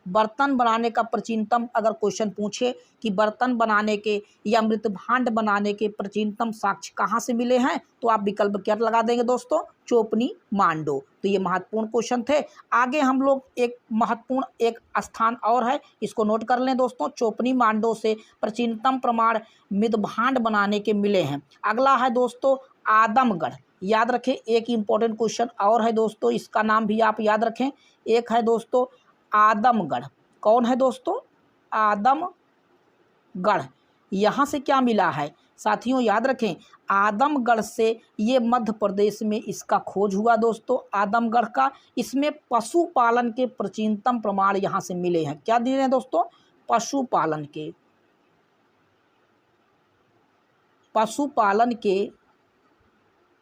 बर्तन बनाने का प्राचीनतम, अगर क्वेश्चन पूछे कि बर्तन बनाने के या मृत भांड बनाने के प्राचीनतम साक्ष्य कहाँ से मिले हैं, तो आप विकल्प क्या लगा देंगे दोस्तों, चोपनी मांडो। तो ये महत्वपूर्ण क्वेश्चन थे। आगे हम लोग एक महत्वपूर्ण एक स्थान और है, इसको नोट कर लें दोस्तों। चोपनी मांडो से प्राचीनतम प्रमाण मृत भांड बनाने के मिले हैं। अगला है दोस्तों आदमगढ़, याद रखें, एक इम्पोर्टेंट क्वेश्चन और है दोस्तों, इसका नाम भी आप याद रखें। एक है दोस्तों आदमगढ़, कौन है दोस्तों, आदमगढ़। यहाँ से क्या मिला है साथियों, याद रखें, आदमगढ़ से ये मध्य प्रदेश में इसका खोज हुआ दोस्तों, आदमगढ़ का। इसमें पशुपालन के प्राचीनतम प्रमाण यहाँ से मिले हैं। क्या दिए हैं दोस्तों, पशुपालन के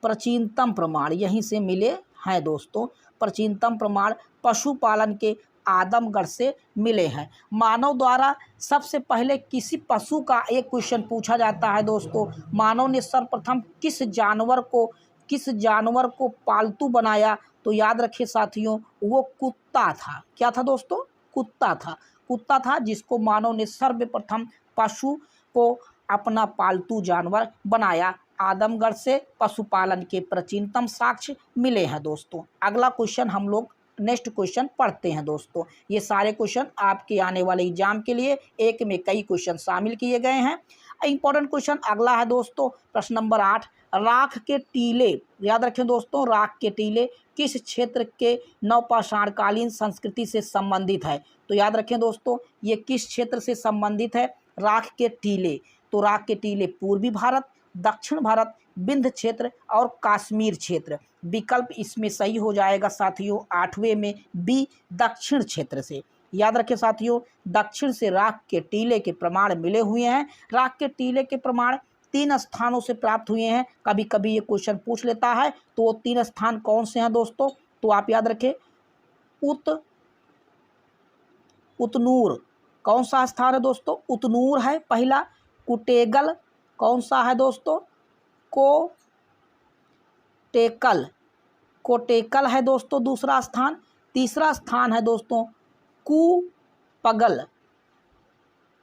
प्राचीनतम प्रमाण यहीं से मिले हैं दोस्तों। प्राचीनतम प्रमाण पशुपालन के आदमगढ़ से मिले हैं। मानव द्वारा सबसे पहले किसी पशु का एक क्वेश्चन पूछा जाता है दोस्तों, मानव ने सर्वप्रथम किस जानवर को पालतू बनाया, तो याद रखिए साथियों, वो कुत्ता था। क्या था दोस्तों, कुत्ता था जिसको मानव ने सर्वप्रथम पशु को अपना पालतू जानवर बनाया। आदमगढ़ से पशुपालन के प्राचीनतम साक्ष्य मिले हैं दोस्तों। अगला क्वेश्चन हम लोग नेक्स्ट क्वेश्चन पढ़ते हैं दोस्तों। ये सारे क्वेश्चन आपके आने वाले एग्जाम के लिए एक में कई क्वेश्चन शामिल किए गए हैं। इंपॉर्टेंट क्वेश्चन अगला है दोस्तों, प्रश्न नंबर 8, राख के टीले, याद रखें दोस्तों, राख के टीले किस क्षेत्र के नवपाषाणकालीन संस्कृति से संबंधित है, तो याद रखें दोस्तों, ये किस क्षेत्र से संबंधित है, राख के टीले। तो राख के टीले पूर्वी भारत, दक्षिण भारत, विंध्य क्षेत्र और कश्मीर क्षेत्र। विकल्प इसमें सही हो जाएगा साथियों 8वें में बी, दक्षिण क्षेत्र से। याद रखें साथियों, दक्षिण से राख के टीले के प्रमाण मिले हुए हैं। राख के टीले के प्रमाण 3 स्थानों से प्राप्त हुए हैं। कभी कभी ये क्वेश्चन पूछ लेता है, तो वो 3 स्थान कौन से हैं दोस्तों, तो आप याद रखें, उतनूर, कौन सा स्थान है दोस्तों, उतनूर है पहला। कुटेगल, कौन सा है दोस्तों, कोटेकल है दोस्तों दूसरा स्थान। तीसरा स्थान है दोस्तों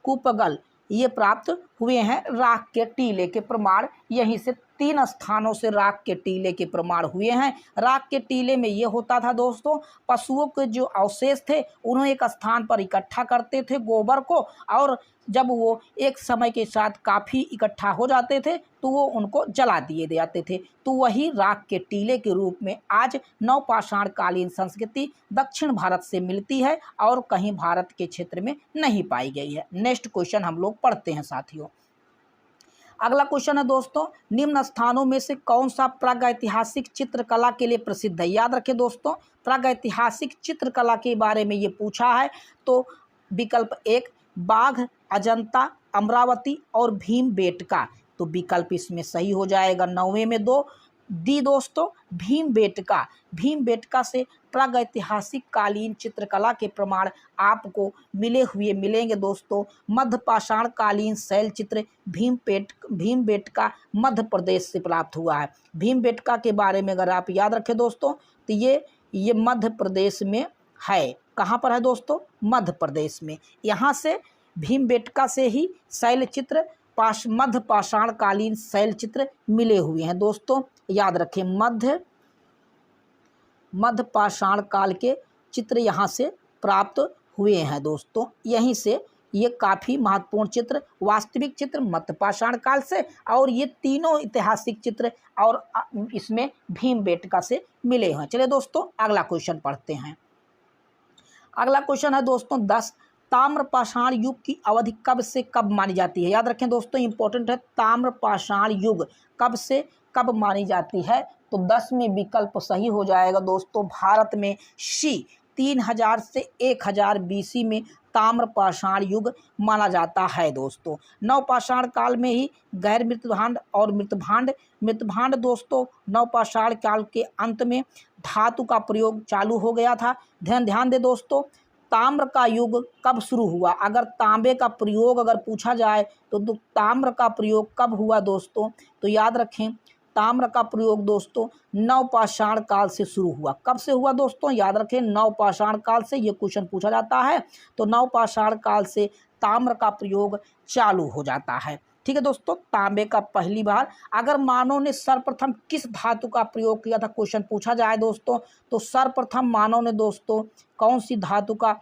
कुपगल, ये प्राप्त हुए हैं। राख के टीले के प्रमाण यहीं से 3 स्थानों से राख के टीले के प्रमाण हुए हैं। राख के टीले में ये होता था दोस्तों, पशुओं के जो अवशेष थे उन्हें एक स्थान पर इकट्ठा करते थे, गोबर को, और जब वो एक समय के साथ काफ़ी इकट्ठा हो जाते थे तो वो उनको जला दिए जाते थे। तो वही राख के टीले के रूप में आज नवपाषाणकालीन संस्कृति दक्षिण भारत से मिलती है और कहीं भारत के क्षेत्र में नहीं पाई गई है। नेक्स्ट क्वेश्चन हम लोग पढ़ते हैं साथियों। अगला क्वेश्चन है दोस्तों, निम्न स्थानों में से कौन सा प्रागैतिहासिक चित्रकला के लिए प्रसिद्ध है। याद रखें दोस्तों, प्रागैतिहासिक चित्रकला के बारे में ये पूछा है। तो विकल्प 1 बाघ, अजंता, अमरावती और भीमबेटका। तो विकल्प इसमें सही हो जाएगा 9वें में 2 डी दोस्तों, भीमबेटका। भीमबेटका से प्रागैतिहासिक कालीन चित्रकला के प्रमाण आपको मिले हुए मिलेंगे दोस्तों। मध्य पाषाण कालीन शैल चित्र भीमबेटका मध्य प्रदेश से प्राप्त हुआ है। भीमबेटका के बारे में अगर आप याद रखें दोस्तों, तो ये मध्य प्रदेश में है। कहाँ पर है दोस्तों? मध्य प्रदेश में। यहाँ से भीमबेटका से ही शैल चित्र मध्य पाषाण कालीन शैल चित्र मिले हुए हैं दोस्तों। याद रखें, मध्य पाषाण काल के चित्र यहाँ से प्राप्त हुए हैं दोस्तों। यहीं से ये काफ़ी महत्वपूर्ण चित्र, वास्तविक चित्र मध्य पाषाण काल से, और ये तीनों ऐतिहासिक चित्र और इसमें भीमबेटका से मिले हैं। चलिए दोस्तों अगला क्वेश्चन पढ़ते हैं। अगला क्वेश्चन है दोस्तों 10 ताम्रपाषाण युग की अवधि कब से कब मानी जाती है। याद रखें दोस्तों, इंपॉर्टेंट है, ताम्रपाषाण युग कब से कब मानी जाती है। तो 10 में विकल्प सही हो जाएगा दोस्तों, भारत में सी 3000 से 1000 BC में ताम्रपाषाण युग माना जाता है दोस्तों। नवपाषाण काल में ही गैर मृतभांड और मृतभांड दोस्तों नवपाषाण काल के अंत में धातु का प्रयोग चालू हो गया था। ध्यान दे दोस्तों, ताम्र का युग कब शुरू हुआ। अगर तांबे का प्रयोग अगर पूछा जाए तो ताम्र का प्रयोग कब हुआ दोस्तों, तो याद रखें ताम्र का प्रयोग दोस्तों नवपाषाण काल से शुरू हुआ। कब से हुआ दोस्तों? याद रखें नवपाषाण काल से ये क्वेश्चन पूछा जाता है। तो नवपाषाण काल से ताम्र का प्रयोग चालू हो जाता है। ठीक है दोस्तों, तांबे का पहली बार अगर मानव ने सर्वप्रथम किस धातु का प्रयोग किया था, क्वेश्चन पूछा जाए दोस्तों, तो सर्वप्रथम मानव ने दोस्तों कौन सी धातु का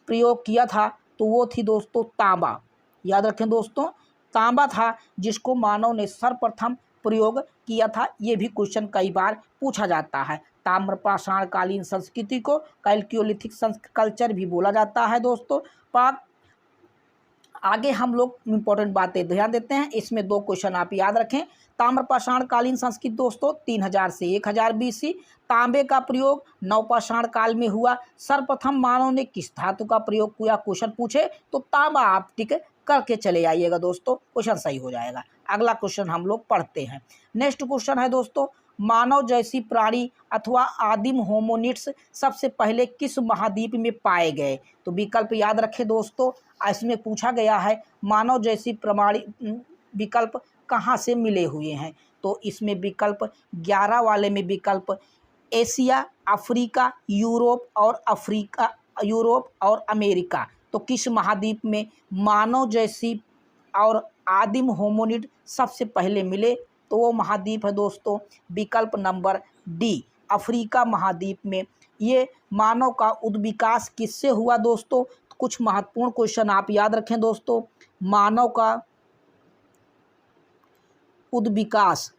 प्रयोग किया था, तो वो थी दोस्तों तांबा। याद रखें दोस्तों, तांबा था जिसको मानव ने सर्वप्रथम प्रयोग किया था। ये भी क्वेश्चन कई बार पूछा जाता है। ताम्रपाषाण कालीन संस्कृति को कैल्कियोलिथिक कल्चर भी बोला जाता है दोस्तों। आगे हम लोग इंपॉर्टेंट बातें ध्यान देते हैं। इसमें 2 क्वेश्चन आप याद रखें। ताम्रपाषाण कालीन संस्कृति दोस्तों 3000 से 1000 BC। तांबे का प्रयोग नवपाषाण काल में हुआ। सर्वप्रथम मानव ने किस धातु का प्रयोग किया, क्वेश्चन पूछे तो तांबा आप टिक करके चले आइएगा दोस्तों, क्वेश्चन सही हो जाएगा। अगला क्वेश्चन हम लोग पढ़ते हैं। नेक्स्ट क्वेश्चन है दोस्तों, मानव जैसी प्राणी अथवा आदिम होमोनिड्स सबसे पहले किस महाद्वीप में पाए गए। तो विकल्प याद रखें दोस्तों, इसमें पूछा गया है मानव जैसी प्राणी विकल्प कहाँ से मिले हुए हैं। तो इसमें विकल्प 11 वाले में विकल्प एशिया, अफ्रीका, यूरोप और अमेरिका। तो किस महाद्वीप में मानव जैसी और आदिम होमोनिड सबसे पहले मिले, तो वो महाद्वीप है दोस्तों विकल्प नंबर डी, अफ्रीका महाद्वीप में। ये मानव का उद्विकास किससे हुआ दोस्तों, कुछ महत्वपूर्ण क्वेश्चन आप याद रखें दोस्तों। मानव का उद्विकास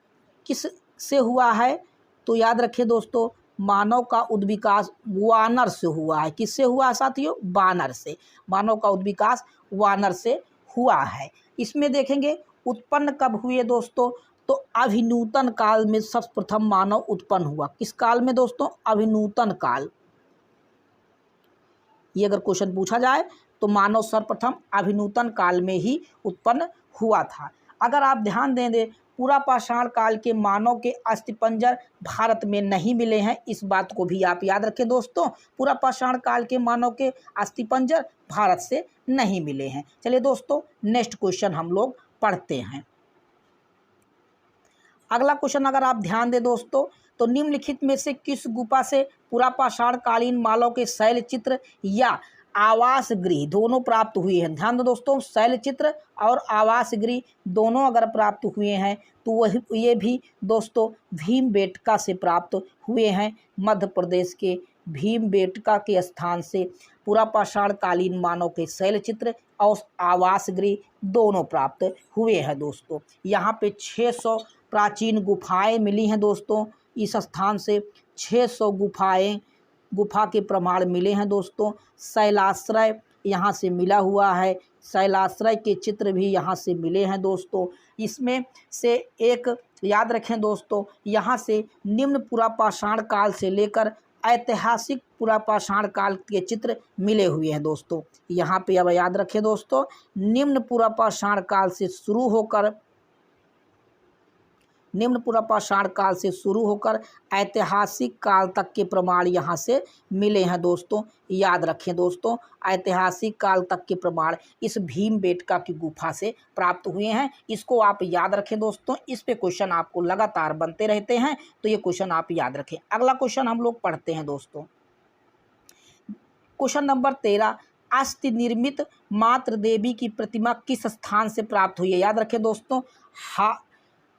किस से हुआ है, तो याद रखें दोस्तों मानव का उद्विकास वानर से हुआ है। किससे हुआ है साथियों? वानर से। मानव का उद्विकास वानर से हुआ है। इसमें देखेंगे उत्पन्न कब हुए दोस्तों, तो अभिनूतन काल में सर्वप्रथम मानव उत्पन्न हुआ। किस काल में दोस्तों? अभिनूतन काल। ये अगर क्वेश्चन पूछा जाए तो मानव सर्वप्रथम अभिनूतन काल में ही उत्पन्न हुआ था। अगर आप ध्यान दें पुरापाषाण काल के मानव के अस्थिपंजर भारत में नहीं मिले हैं, इस बात को भी आप याद रखें दोस्तों। पुरापाषाण काल के मानव के अस्थिपंजर भारत से नहीं मिले हैं। चलिए दोस्तों नेक्स्ट क्वेश्चन हम लोग पढ़ते हैं। अगला क्वेश्चन अगर आप ध्यान दें दोस्तों, तो निम्नलिखित में से किस गुफा से पुरापाषाण कालीन मानव के शैल चित्र या आवास गृह दोनों प्राप्त हुए हैं। ध्यान दो दोस्तों, शैल चित्र और आवास गृह दोनों अगर प्राप्त हुए हैं तो वह ये भी दोस्तों भीमबेटका से प्राप्त हुए हैं। मध्य प्रदेश के भीमबेटका के स्थान से पुरापाषाण कालीन मानव के शैल चित्र और आवास गृह दोनों प्राप्त हुए हैं दोस्तों। यहाँ पे 600 प्राचीन गुफाएं मिली हैं दोस्तों। इस स्थान से 600 गुफा के प्रमाण मिले हैं दोस्तों। शैलाश्रय यहाँ से मिला हुआ है। शैलाश्रय के चित्र भी यहाँ से मिले हैं दोस्तों। इसमें से एक याद रखें दोस्तों, यहाँ से निम्न पुरापाषाण काल से लेकर ऐतिहासिक पुरापाषाण काल के चित्र मिले हुए हैं दोस्तों। यहाँ पे अब याद रखें दोस्तों, निम्न पुरापाषाण काल से शुरू होकर ऐतिहासिक काल तक के प्रमाण यहाँ से मिले हैं दोस्तों। याद रखें दोस्तों, ऐतिहासिक काल तक के प्रमाण इस भीमबेटका की गुफा से प्राप्त हुए हैं। इसको आप याद रखें दोस्तों, इस पे क्वेश्चन आपको लगातार बनते रहते हैं, तो ये क्वेश्चन आप याद रखें। अगला क्वेश्चन हम लोग पढ़ते हैं दोस्तों। क्वेश्चन नंबर 13, अस्थि निर्मित मातृ देवी की प्रतिमा किस स्थान से प्राप्त हुई है? याद रखें दोस्तों,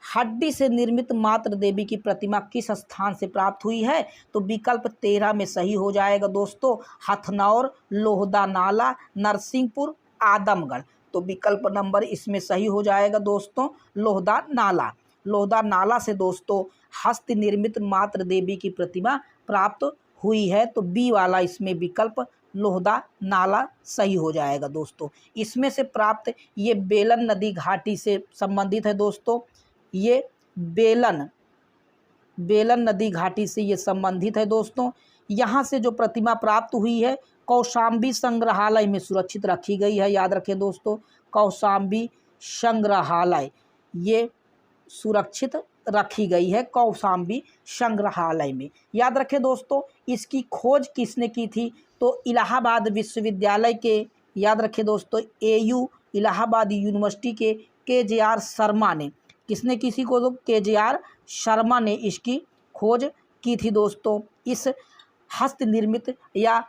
हड्डी से निर्मित मातृ देवी की प्रतिमा किस स्थान से प्राप्त हुई है? तो विकल्प 13 में सही हो जाएगा दोस्तों, हथनौर, लोहदा नाला, नरसिंहपुर, आदमगढ़। तो विकल्प नंबर इसमें सही हो जाएगा दोस्तों, लोहदा नाला। लोहदा नाला से दोस्तों हस्त निर्मित मातृ देवी की प्रतिमा प्राप्त हुई है, तो बी वाला इसमें विकल्प लोहदा नाला सही हो जाएगा दोस्तों। इसमें से प्राप्त ये बेलन नदी घाटी से संबंधित है दोस्तों। ये बेलन नदी घाटी से ये संबंधित है दोस्तों। यहाँ से जो प्रतिमा प्राप्त हुई है कौशाम्बी संग्रहालय में सुरक्षित रखी गई है। याद रखें दोस्तों, कौशाम्बी संग्रहालय ये सुरक्षित रखी गई है कौशाम्बी संग्रहालय में। याद रखें दोस्तों, इसकी खोज किसने की थी? तो इलाहाबाद विश्वविद्यालय के, याद रखें दोस्तों, AU इलाहाबाद यूनिवर्सिटी के KJR शर्मा ने, किसने किसी को? तो KJR शर्मा ने इसकी खोज की थी दोस्तों। इस हस्त निर्मित या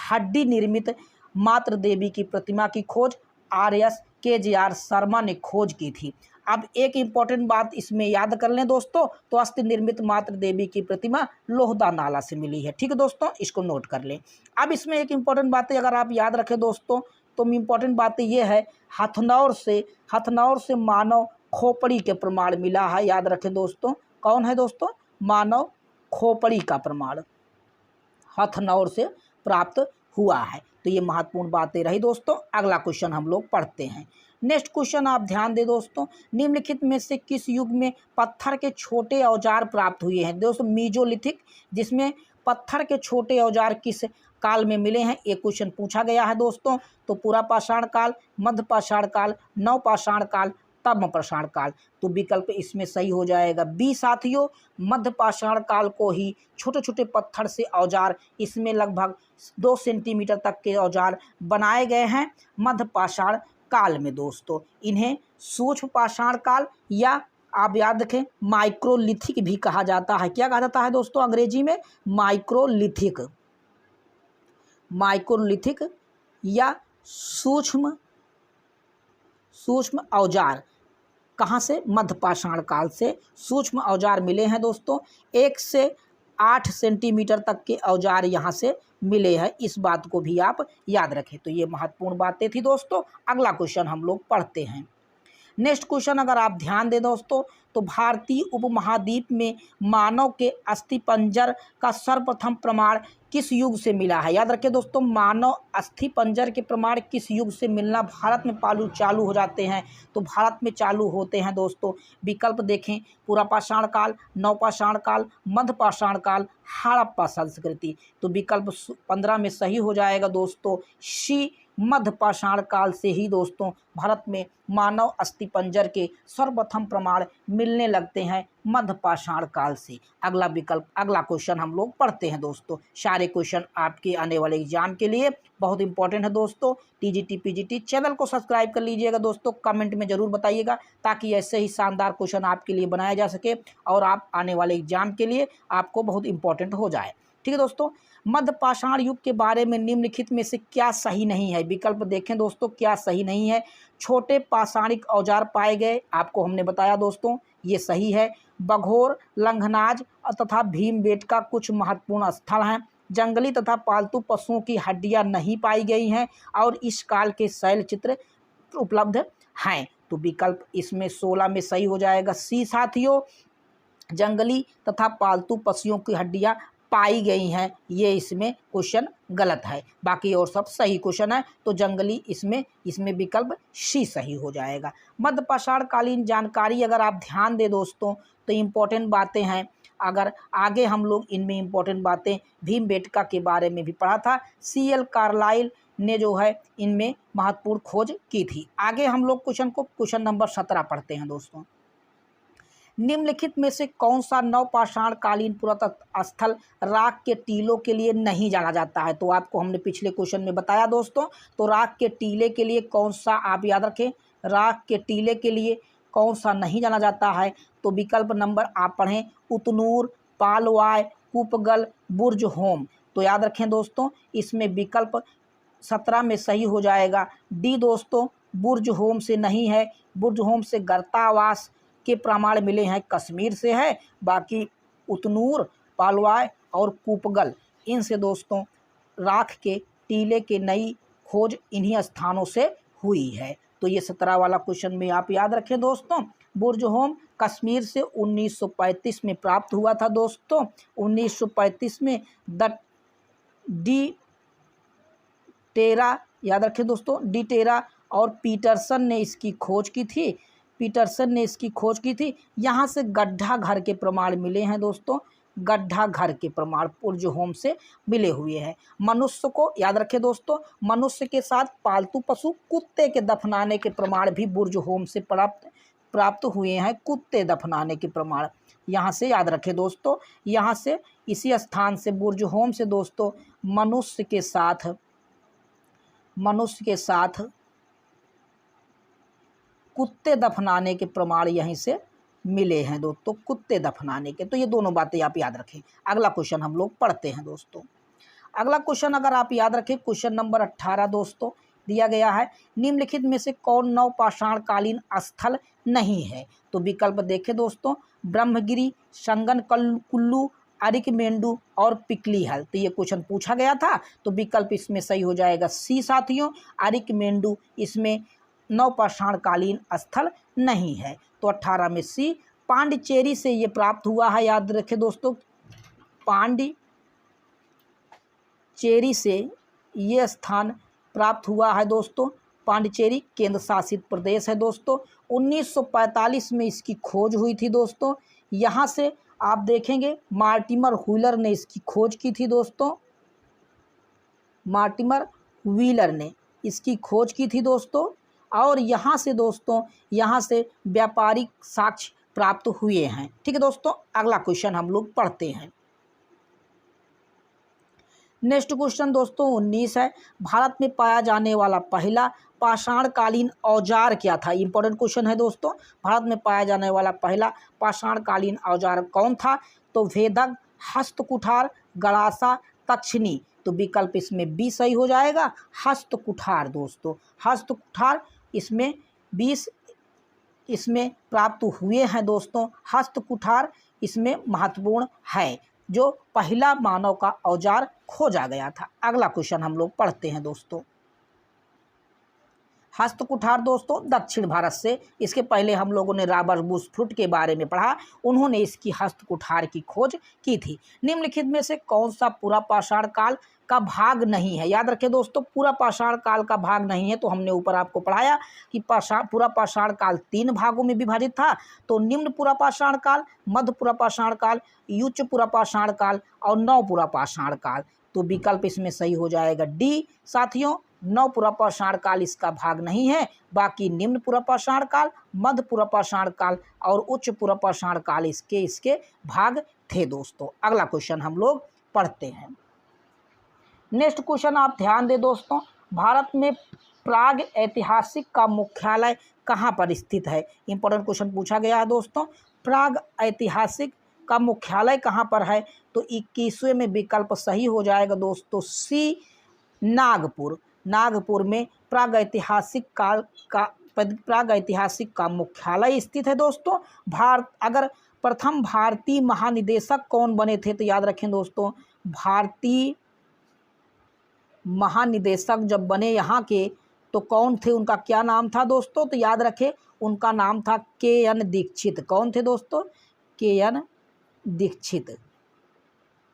हड्डी निर्मित मातृ देवी की प्रतिमा की खोज RS KJR शर्मा ने खोज की थी। अब एक इम्पॉर्टेंट बात इसमें याद कर लें दोस्तों, तो अस्थि निर्मित मातृ देवी की प्रतिमा लोहदा नाला से मिली है। ठीक है दोस्तों, इसको नोट कर लें। अब इसमें एक इम्पॉर्टेंट बात है, अगर आप याद रखें दोस्तों, तो इम्पॉर्टेंट बात ये है, हथनौर से मानव खोपड़ी के प्रमाण मिला है। याद रखें दोस्तों, कौन है दोस्तों? मानव खोपड़ी का प्रमाण हथनौर से प्राप्त हुआ है। तो ये महत्वपूर्ण बातें रही दोस्तों। अगला क्वेश्चन हम लोग पढ़ते हैं। नेक्स्ट क्वेश्चन आप ध्यान दें दोस्तों, निम्नलिखित में से किस युग में पत्थर के छोटे औजार प्राप्त हुए हैं? दोस्तों मीजोलिथिक, जिसमें पत्थर के छोटे औजार किस काल में मिले हैं? एक क्वेश्चन पूछा गया है दोस्तों। तो पुरापाषाण काल, मध्यपाषाण काल, नवपाषाण काल, तमपाषाण काल। तो विकल्प इसमें सही हो जाएगा बी साथियों, मध्यपाषाण काल को ही छोटे छोटे पत्थर से औजार, इसमें लगभग 2 सेंटीमीटर तक के औजार बनाए गए हैं मध्यपाषाण काल में दोस्तों। इन्हें सूक्ष्म पाषाण काल या आप याद रखें माइक्रोलिथिक भी कहा जाता है। क्या कहा जाता है दोस्तों अंग्रेजी में? माइक्रोलिथिक या सूक्ष्म औजार। कहाँ से? मध्यपाषाण काल से सूक्ष्म औजार मिले हैं दोस्तों। 1 से 8 सेंटीमीटर तक के औजार यहाँ से मिले हैं, इस बात को भी आप याद रखें। तो ये महत्वपूर्ण बातें थी दोस्तों। अगला क्वेश्चन हम लोग पढ़ते हैं। नेक्स्ट क्वेश्चन अगर आप ध्यान दें दोस्तों, तो भारतीय उपमहाद्वीप में मानव के अस्थिपंजर का सर्वप्रथम प्रमाण किस युग से मिला है? याद रखें दोस्तों, मानव अस्थिपंजर के प्रमाण किस युग से मिलना भारत में चालू हो जाते हैं? तो भारत में चालू होते हैं दोस्तों, विकल्प देखें, पुरापाषाण काल, नवपाषाण काल, मध्यपाषाण काल, हड़प्पा संस्कृति। तो विकल्प 15 में सही हो जाएगा दोस्तों, सी मध्यपाषाण काल से ही दोस्तों भारत में मानव अस्थिपंजर के सर्वप्रथम प्रमाण मिलने लगते हैं मध्यपाषाण काल से। अगला क्वेश्चन हम लोग पढ़ते हैं दोस्तों। सारे क्वेश्चन आपके आने वाले एग्जाम के लिए बहुत इंपॉर्टेंट है दोस्तों। TGT PGT चैनल को सब्सक्राइब कर लीजिएगा दोस्तों, कमेंट में ज़रूर बताइएगा, ताकि ऐसे ही शानदार क्वेश्चन आपके लिए बनाया जा सके और आप आने वाले एग्जाम के लिए आपको बहुत इंपॉर्टेंट हो जाए। ठीक है दोस्तों, मध्यपाषाण युग के बारे में निम्नलिखित में से क्या सही नहीं है? विकल्प देखें दोस्तों, क्या सही नहीं है? छोटे पाषाणिक औजार पाए गए, आपको हमने बताया दोस्तों, ये सही है। बघोर, लंघनाज तथा भीमबेटका कुछ महत्वपूर्ण स्थल हैं। जंगली तथा पालतू पशुओं की हड्डियां नहीं पाई गई हैं और इस काल के शैल चित्र उपलब्ध हैं। तो विकल्प इसमें 16 में सही हो जाएगा, सी साथियों, जंगली तथा पालतू पशुओं की हड्डियां पाई गई हैं, ये इसमें क्वेश्चन गलत है, बाकी और सब सही क्वेश्चन है। तो जंगली इसमें विकल्प सी सही हो जाएगा। मध्यपाषाणकालीन जानकारी अगर आप ध्यान दें दोस्तों तो इम्पोर्टेंट बातें हैं। अगर आगे हम लोग इनमें इम्पोर्टेंट बातें भीमबेटका के बारे में भी पढ़ा था। CL कार्लाइल ने जो है इनमें महत्वपूर्ण खोज की थी। आगे हम लोग क्वेश्चन नंबर 17 पढ़ते हैं दोस्तों। निम्नलिखित में से कौन सा नवपाषाणकालीन पुरातत्व स्थल राख के टीलों के लिए नहीं जाना जाता है? तो आपको हमने पिछले क्वेश्चन में बताया दोस्तों। तो राख के टीले के लिए कौन सा, आप याद रखें, राख के टीले के लिए कौन सा नहीं जाना जाता है? तो विकल्प नंबर आप पढ़ें, उतनूर, पालवाय, कूपगल, बुर्ज होम। तो याद रखें दोस्तों, इसमें विकल्प 17 में सही हो जाएगा डी दोस्तों, बुर्ज होम से नहीं है। बुर्ज होम से गर्तावास के प्रमाण मिले हैं, कश्मीर से है। बाकी उतनूर, पालवाय और कूपगल, इनसे दोस्तों राख के टीले के नई खोज इन्हीं स्थानों से हुई है। तो ये 17 वाला क्वेश्चन में आप याद रखें दोस्तों। बुर्ज होम कश्मीर से 1935 में प्राप्त हुआ था दोस्तों। 1935 में डी टेरा, याद रखें दोस्तों, डी टेरा और पीटरसन ने इसकी खोज की थी। यहाँ से गड्ढा घर के प्रमाण मिले हैं दोस्तों, गड्ढा घर के प्रमाण बुर्ज होम से मिले हुए हैं। मनुष्य को याद रखें दोस्तों, मनुष्य के साथ पालतू पशु कुत्ते के दफनाने के प्रमाण भी बुर्ज होम से प्राप्त हुए हैं। कुत्ते दफनाने के प्रमाण यहाँ से याद रखें दोस्तों। यहाँ से इसी स्थान से बुर्ज होम से दोस्तों मनुष्य के साथ कुत्ते दफनाने के प्रमाण यहीं से मिले हैं दोस्तों, कुत्ते दफनाने के। तो ये दोनों बातें आप याद रखें। अगला क्वेश्चन हम लोग पढ़ते हैं दोस्तों। अगला क्वेश्चन अगर आप याद रखें, क्वेश्चन नंबर 18 दोस्तों दिया गया है, निम्नलिखित में से कौन नवपाषाणकालीन स्थल नहीं है? तो विकल्प देखें दोस्तों, ब्रह्मगिरी, संगन कुल्लू, अरिकमेंडू और पिकलीहल। तो ये क्वेश्चन पूछा गया था, तो विकल्प इसमें सही हो जाएगा सी साथियों, अरिकमेंडू इसमें नवपाषाणकालीन स्थल नहीं है। तो 18 में सी। पांडिचेरी से ये प्राप्त हुआ है, याद रखें दोस्तों, पांडिचेरी से ये स्थान प्राप्त हुआ है दोस्तों। पांडिचेरी केंद्र शासित प्रदेश है दोस्तों। 1945 में इसकी खोज हुई थी दोस्तों। यहाँ से आप देखेंगे मार्टिमर व्हीलर ने इसकी खोज की थी दोस्तों, मार्टिमर व्हीलर ने इसकी खोज की थी दोस्तों। और यहाँ से दोस्तों, यहाँ से व्यापारिक साक्ष्य प्राप्त हुए हैं। ठीक है दोस्तों, अगला क्वेश्चन हम लोग पढ़ते हैं। नेक्स्ट क्वेश्चन दोस्तों 19 है, भारत में पाया जाने वाला पहला पाषाणकालीन औजार क्या था? इंपॉर्टेंट क्वेश्चन है दोस्तों। भारत में पाया जाने वाला पहला पाषाणकालीन औजार कौन था? तो भेदक, हस्तकुठार, गड़ासा, तक्षणी। तो विकल्प इसमें बी सही हो जाएगा, हस्तकुठार दोस्तों। हस्तकुठार इसमें 20 इसमें प्राप्त हुए हैं दोस्तों। हस्तकुठार इसमें महत्वपूर्ण है, जो पहला मानव का औजार खोजा गया था। अगला क्वेश्चन हम लोग पढ़ते हैं दोस्तों। हस्तकुठार दोस्तों दक्षिण भारत से, इसके पहले हम लोगों ने रॉबर्ट बुशफूट के बारे में पढ़ा, उन्होंने इसकी हस्तकुठार की खोज की थी। निम्नलिखित में से कौन सा पूरा पाषाण काल का भाग नहीं है? याद रखें दोस्तों, पूरा पाषाण काल का भाग नहीं है। तो हमने ऊपर आपको पढ़ाया कि पूरा पाषाण काल 3 भागों में विभाजित था। तो निम्न पूरा पाषाण काल, मध्य पूरा पाषाण काल, उच्च पूरा पाषाण काल और नव पूरा पाषाण काल। तो विकल्प इसमें सही हो जाएगा डी साथियों, नव पूरा पाषाण काल इसका भाग नहीं है। बाकी निम्न पूरा पाषाण काल, मध्य पूरा पाषाण काल और उच्च पूरा पाषाण काल इसके भाग थे दोस्तों। अगला क्वेश्चन हम लोग पढ़ते हैं। नेक्स्ट क्वेश्चन आप ध्यान दें दोस्तों, भारत में प्राग ऐतिहासिक का मुख्यालय कहाँ पर स्थित है? इंपॉर्टेंट क्वेश्चन पूछा गया है दोस्तों। प्राग ऐतिहासिक का मुख्यालय कहाँ पर है? तो 21वें में विकल्प सही हो जाएगा दोस्तों सी, नागपुर। नागपुर में प्राग ऐतिहासिक का मुख्यालय स्थित है दोस्तों। अगर प्रथम भारतीय महानिदेशक कौन बने थे? तो याद रखें दोस्तों, भारतीय महानिदेशक जब बने यहाँ के तो कौन थे, उनका क्या नाम था दोस्तों? तो याद रखें उनका नाम था के.एन. दीक्षित। कौन थे दोस्तों? के.एन. दीक्षित।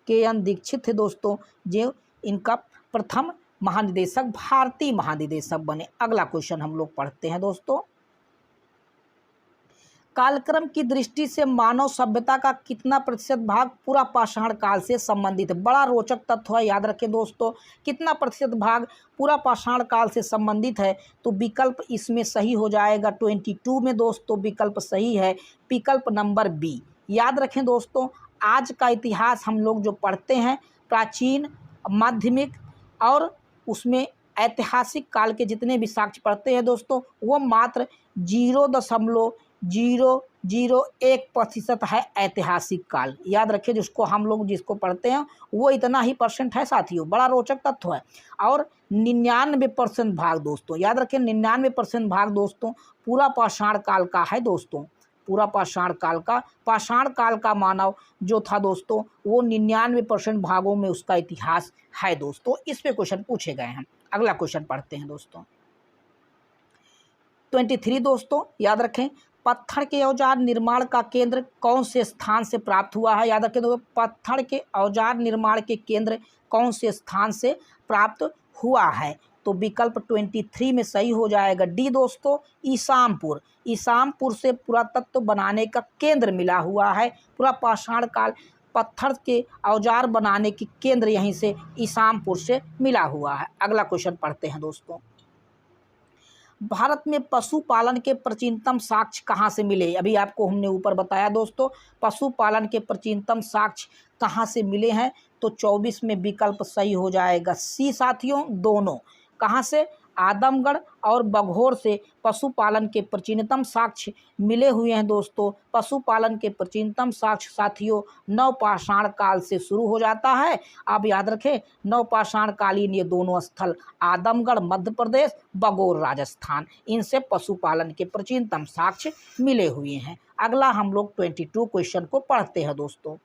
KN दीक्षित थे दोस्तों, जो इनका प्रथम महानिदेशक, भारतीय महानिदेशक बने। अगला क्वेश्चन हम लोग पढ़ते हैं दोस्तों। कालक्रम की दृष्टि से मानव सभ्यता का कितना प्रतिशत भाग पूरा पाषाण काल से संबंधित है? बड़ा रोचक तथ्य है, याद रखें दोस्तों। कितना प्रतिशत भाग पूरा पाषाण काल से संबंधित है? तो विकल्प इसमें सही हो जाएगा 22 में दोस्तों, विकल्प सही है विकल्प नंबर बी। याद रखें दोस्तों, आज का इतिहास हम लोग जो पढ़ते हैं, प्राचीन, माध्यमिक और उसमें ऐतिहासिक काल के जितने भी साक्ष्य पढ़ते हैं दोस्तों, वो मात्र 0.001% है ऐतिहासिक काल। याद रखिए, जिसको हम लोग जिसको पढ़ते हैं वो इतना ही परसेंट है साथियों, बड़ा रोचक तथ्य है। और 99% भाग दोस्तों, याद रखें 99% भाग दोस्तों पूरा पाषाण काल का है दोस्तों। पूरा पाषाण काल का मानव जो था दोस्तों, वो 99% भागों में उसका इतिहास है दोस्तों। इस पे क्वेश्चन पूछे गए हैं। अगला क्वेश्चन पढ़ते हैं दोस्तों। 23 दोस्तों, याद रखें, पत्थर के औजार निर्माण का केंद्र कौन से स्थान से प्राप्त हुआ है? याद रखें दोस्तों, पत्थर के औजार निर्माण के केंद्र कौन से स्थान से प्राप्त हुआ है? तो विकल्प 23 में सही हो जाएगा डी दोस्तों, ईसामपुर। ईसामपुर से पुरातत्व बनाने का केंद्र मिला हुआ है। पूरा पाषाण काल पत्थर के औजार बनाने की केंद्र यहीं से ईसामपुर से मिला हुआ है। अगला क्वेश्चन पढ़ते हैं दोस्तों। भारत में पशुपालन के प्राचीनतम साक्ष्य कहाँ से मिले? अभी आपको हमने ऊपर बताया दोस्तों, पशुपालन के प्राचीनतम साक्ष्य कहाँ से मिले हैं? तो 24 में विकल्प सही हो जाएगा सी साथियों, दोनों। कहाँ से? आदमगढ़ और बघौर से पशुपालन के प्राचीनतम साक्ष्य मिले हुए हैं दोस्तों। पशुपालन के प्राचीनतम साक्ष्य साथियों नवपाषाण काल से शुरू हो जाता है। आप याद रखें, नवपाषाण कालीन ये दोनों स्थल आदमगढ़ मध्य प्रदेश, बघौर राजस्थान, इनसे पशुपालन के प्राचीनतम साक्ष्य मिले हुए हैं। अगला हम लोग 22 क्वेश्चन को पढ़ते हैं दोस्तों।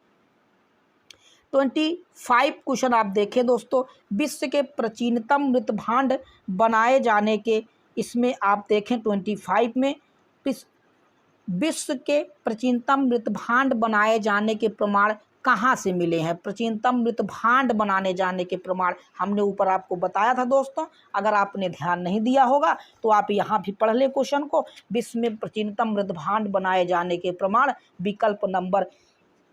25 क्वेश्चन आप देखें दोस्तों, विश्व के प्राचीनतम मृतभांड बनाए जाने के, इसमें आप देखें 25 में विश्व के प्राचीनतम मृतभांड बनाए जाने के प्रमाण कहाँ से मिले हैं? प्राचीनतम मृतभांड बनाने जाने के प्रमाण हमने ऊपर आपको बताया था दोस्तों। अगर आपने ध्यान नहीं दिया होगा तो आप यहाँ भी पढ़ ले क्वेश्चन को। विश्व में प्राचीनतम मृतभांड बनाए जाने के प्रमाण विकल्प नंबर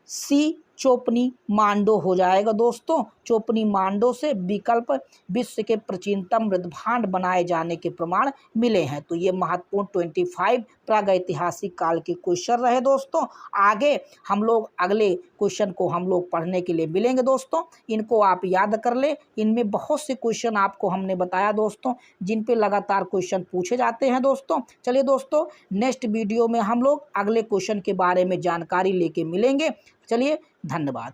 सी चोपनी मांडो हो जाएगा दोस्तों। चोपनी मांडो से विकल्प विश्व के प्राचीनतम मृतभांड बनाए जाने के प्रमाण मिले हैं। तो ये महत्वपूर्ण 25 प्रागैतिहासिक काल के क्वेश्चन रहे दोस्तों। आगे हम लोग अगले क्वेश्चन को हम लोग पढ़ने के लिए मिलेंगे दोस्तों। इनको आप याद कर ले। इनमें बहुत से क्वेश्चन आपको हमने बताया दोस्तों, जिन पे लगातार क्वेश्चन पूछे जाते हैं दोस्तों। चलिए दोस्तों, नेक्स्ट वीडियो में हम लोग अगले क्वेश्चन के बारे में जानकारी लेके मिलेंगे। चलिए, धन्यवाद।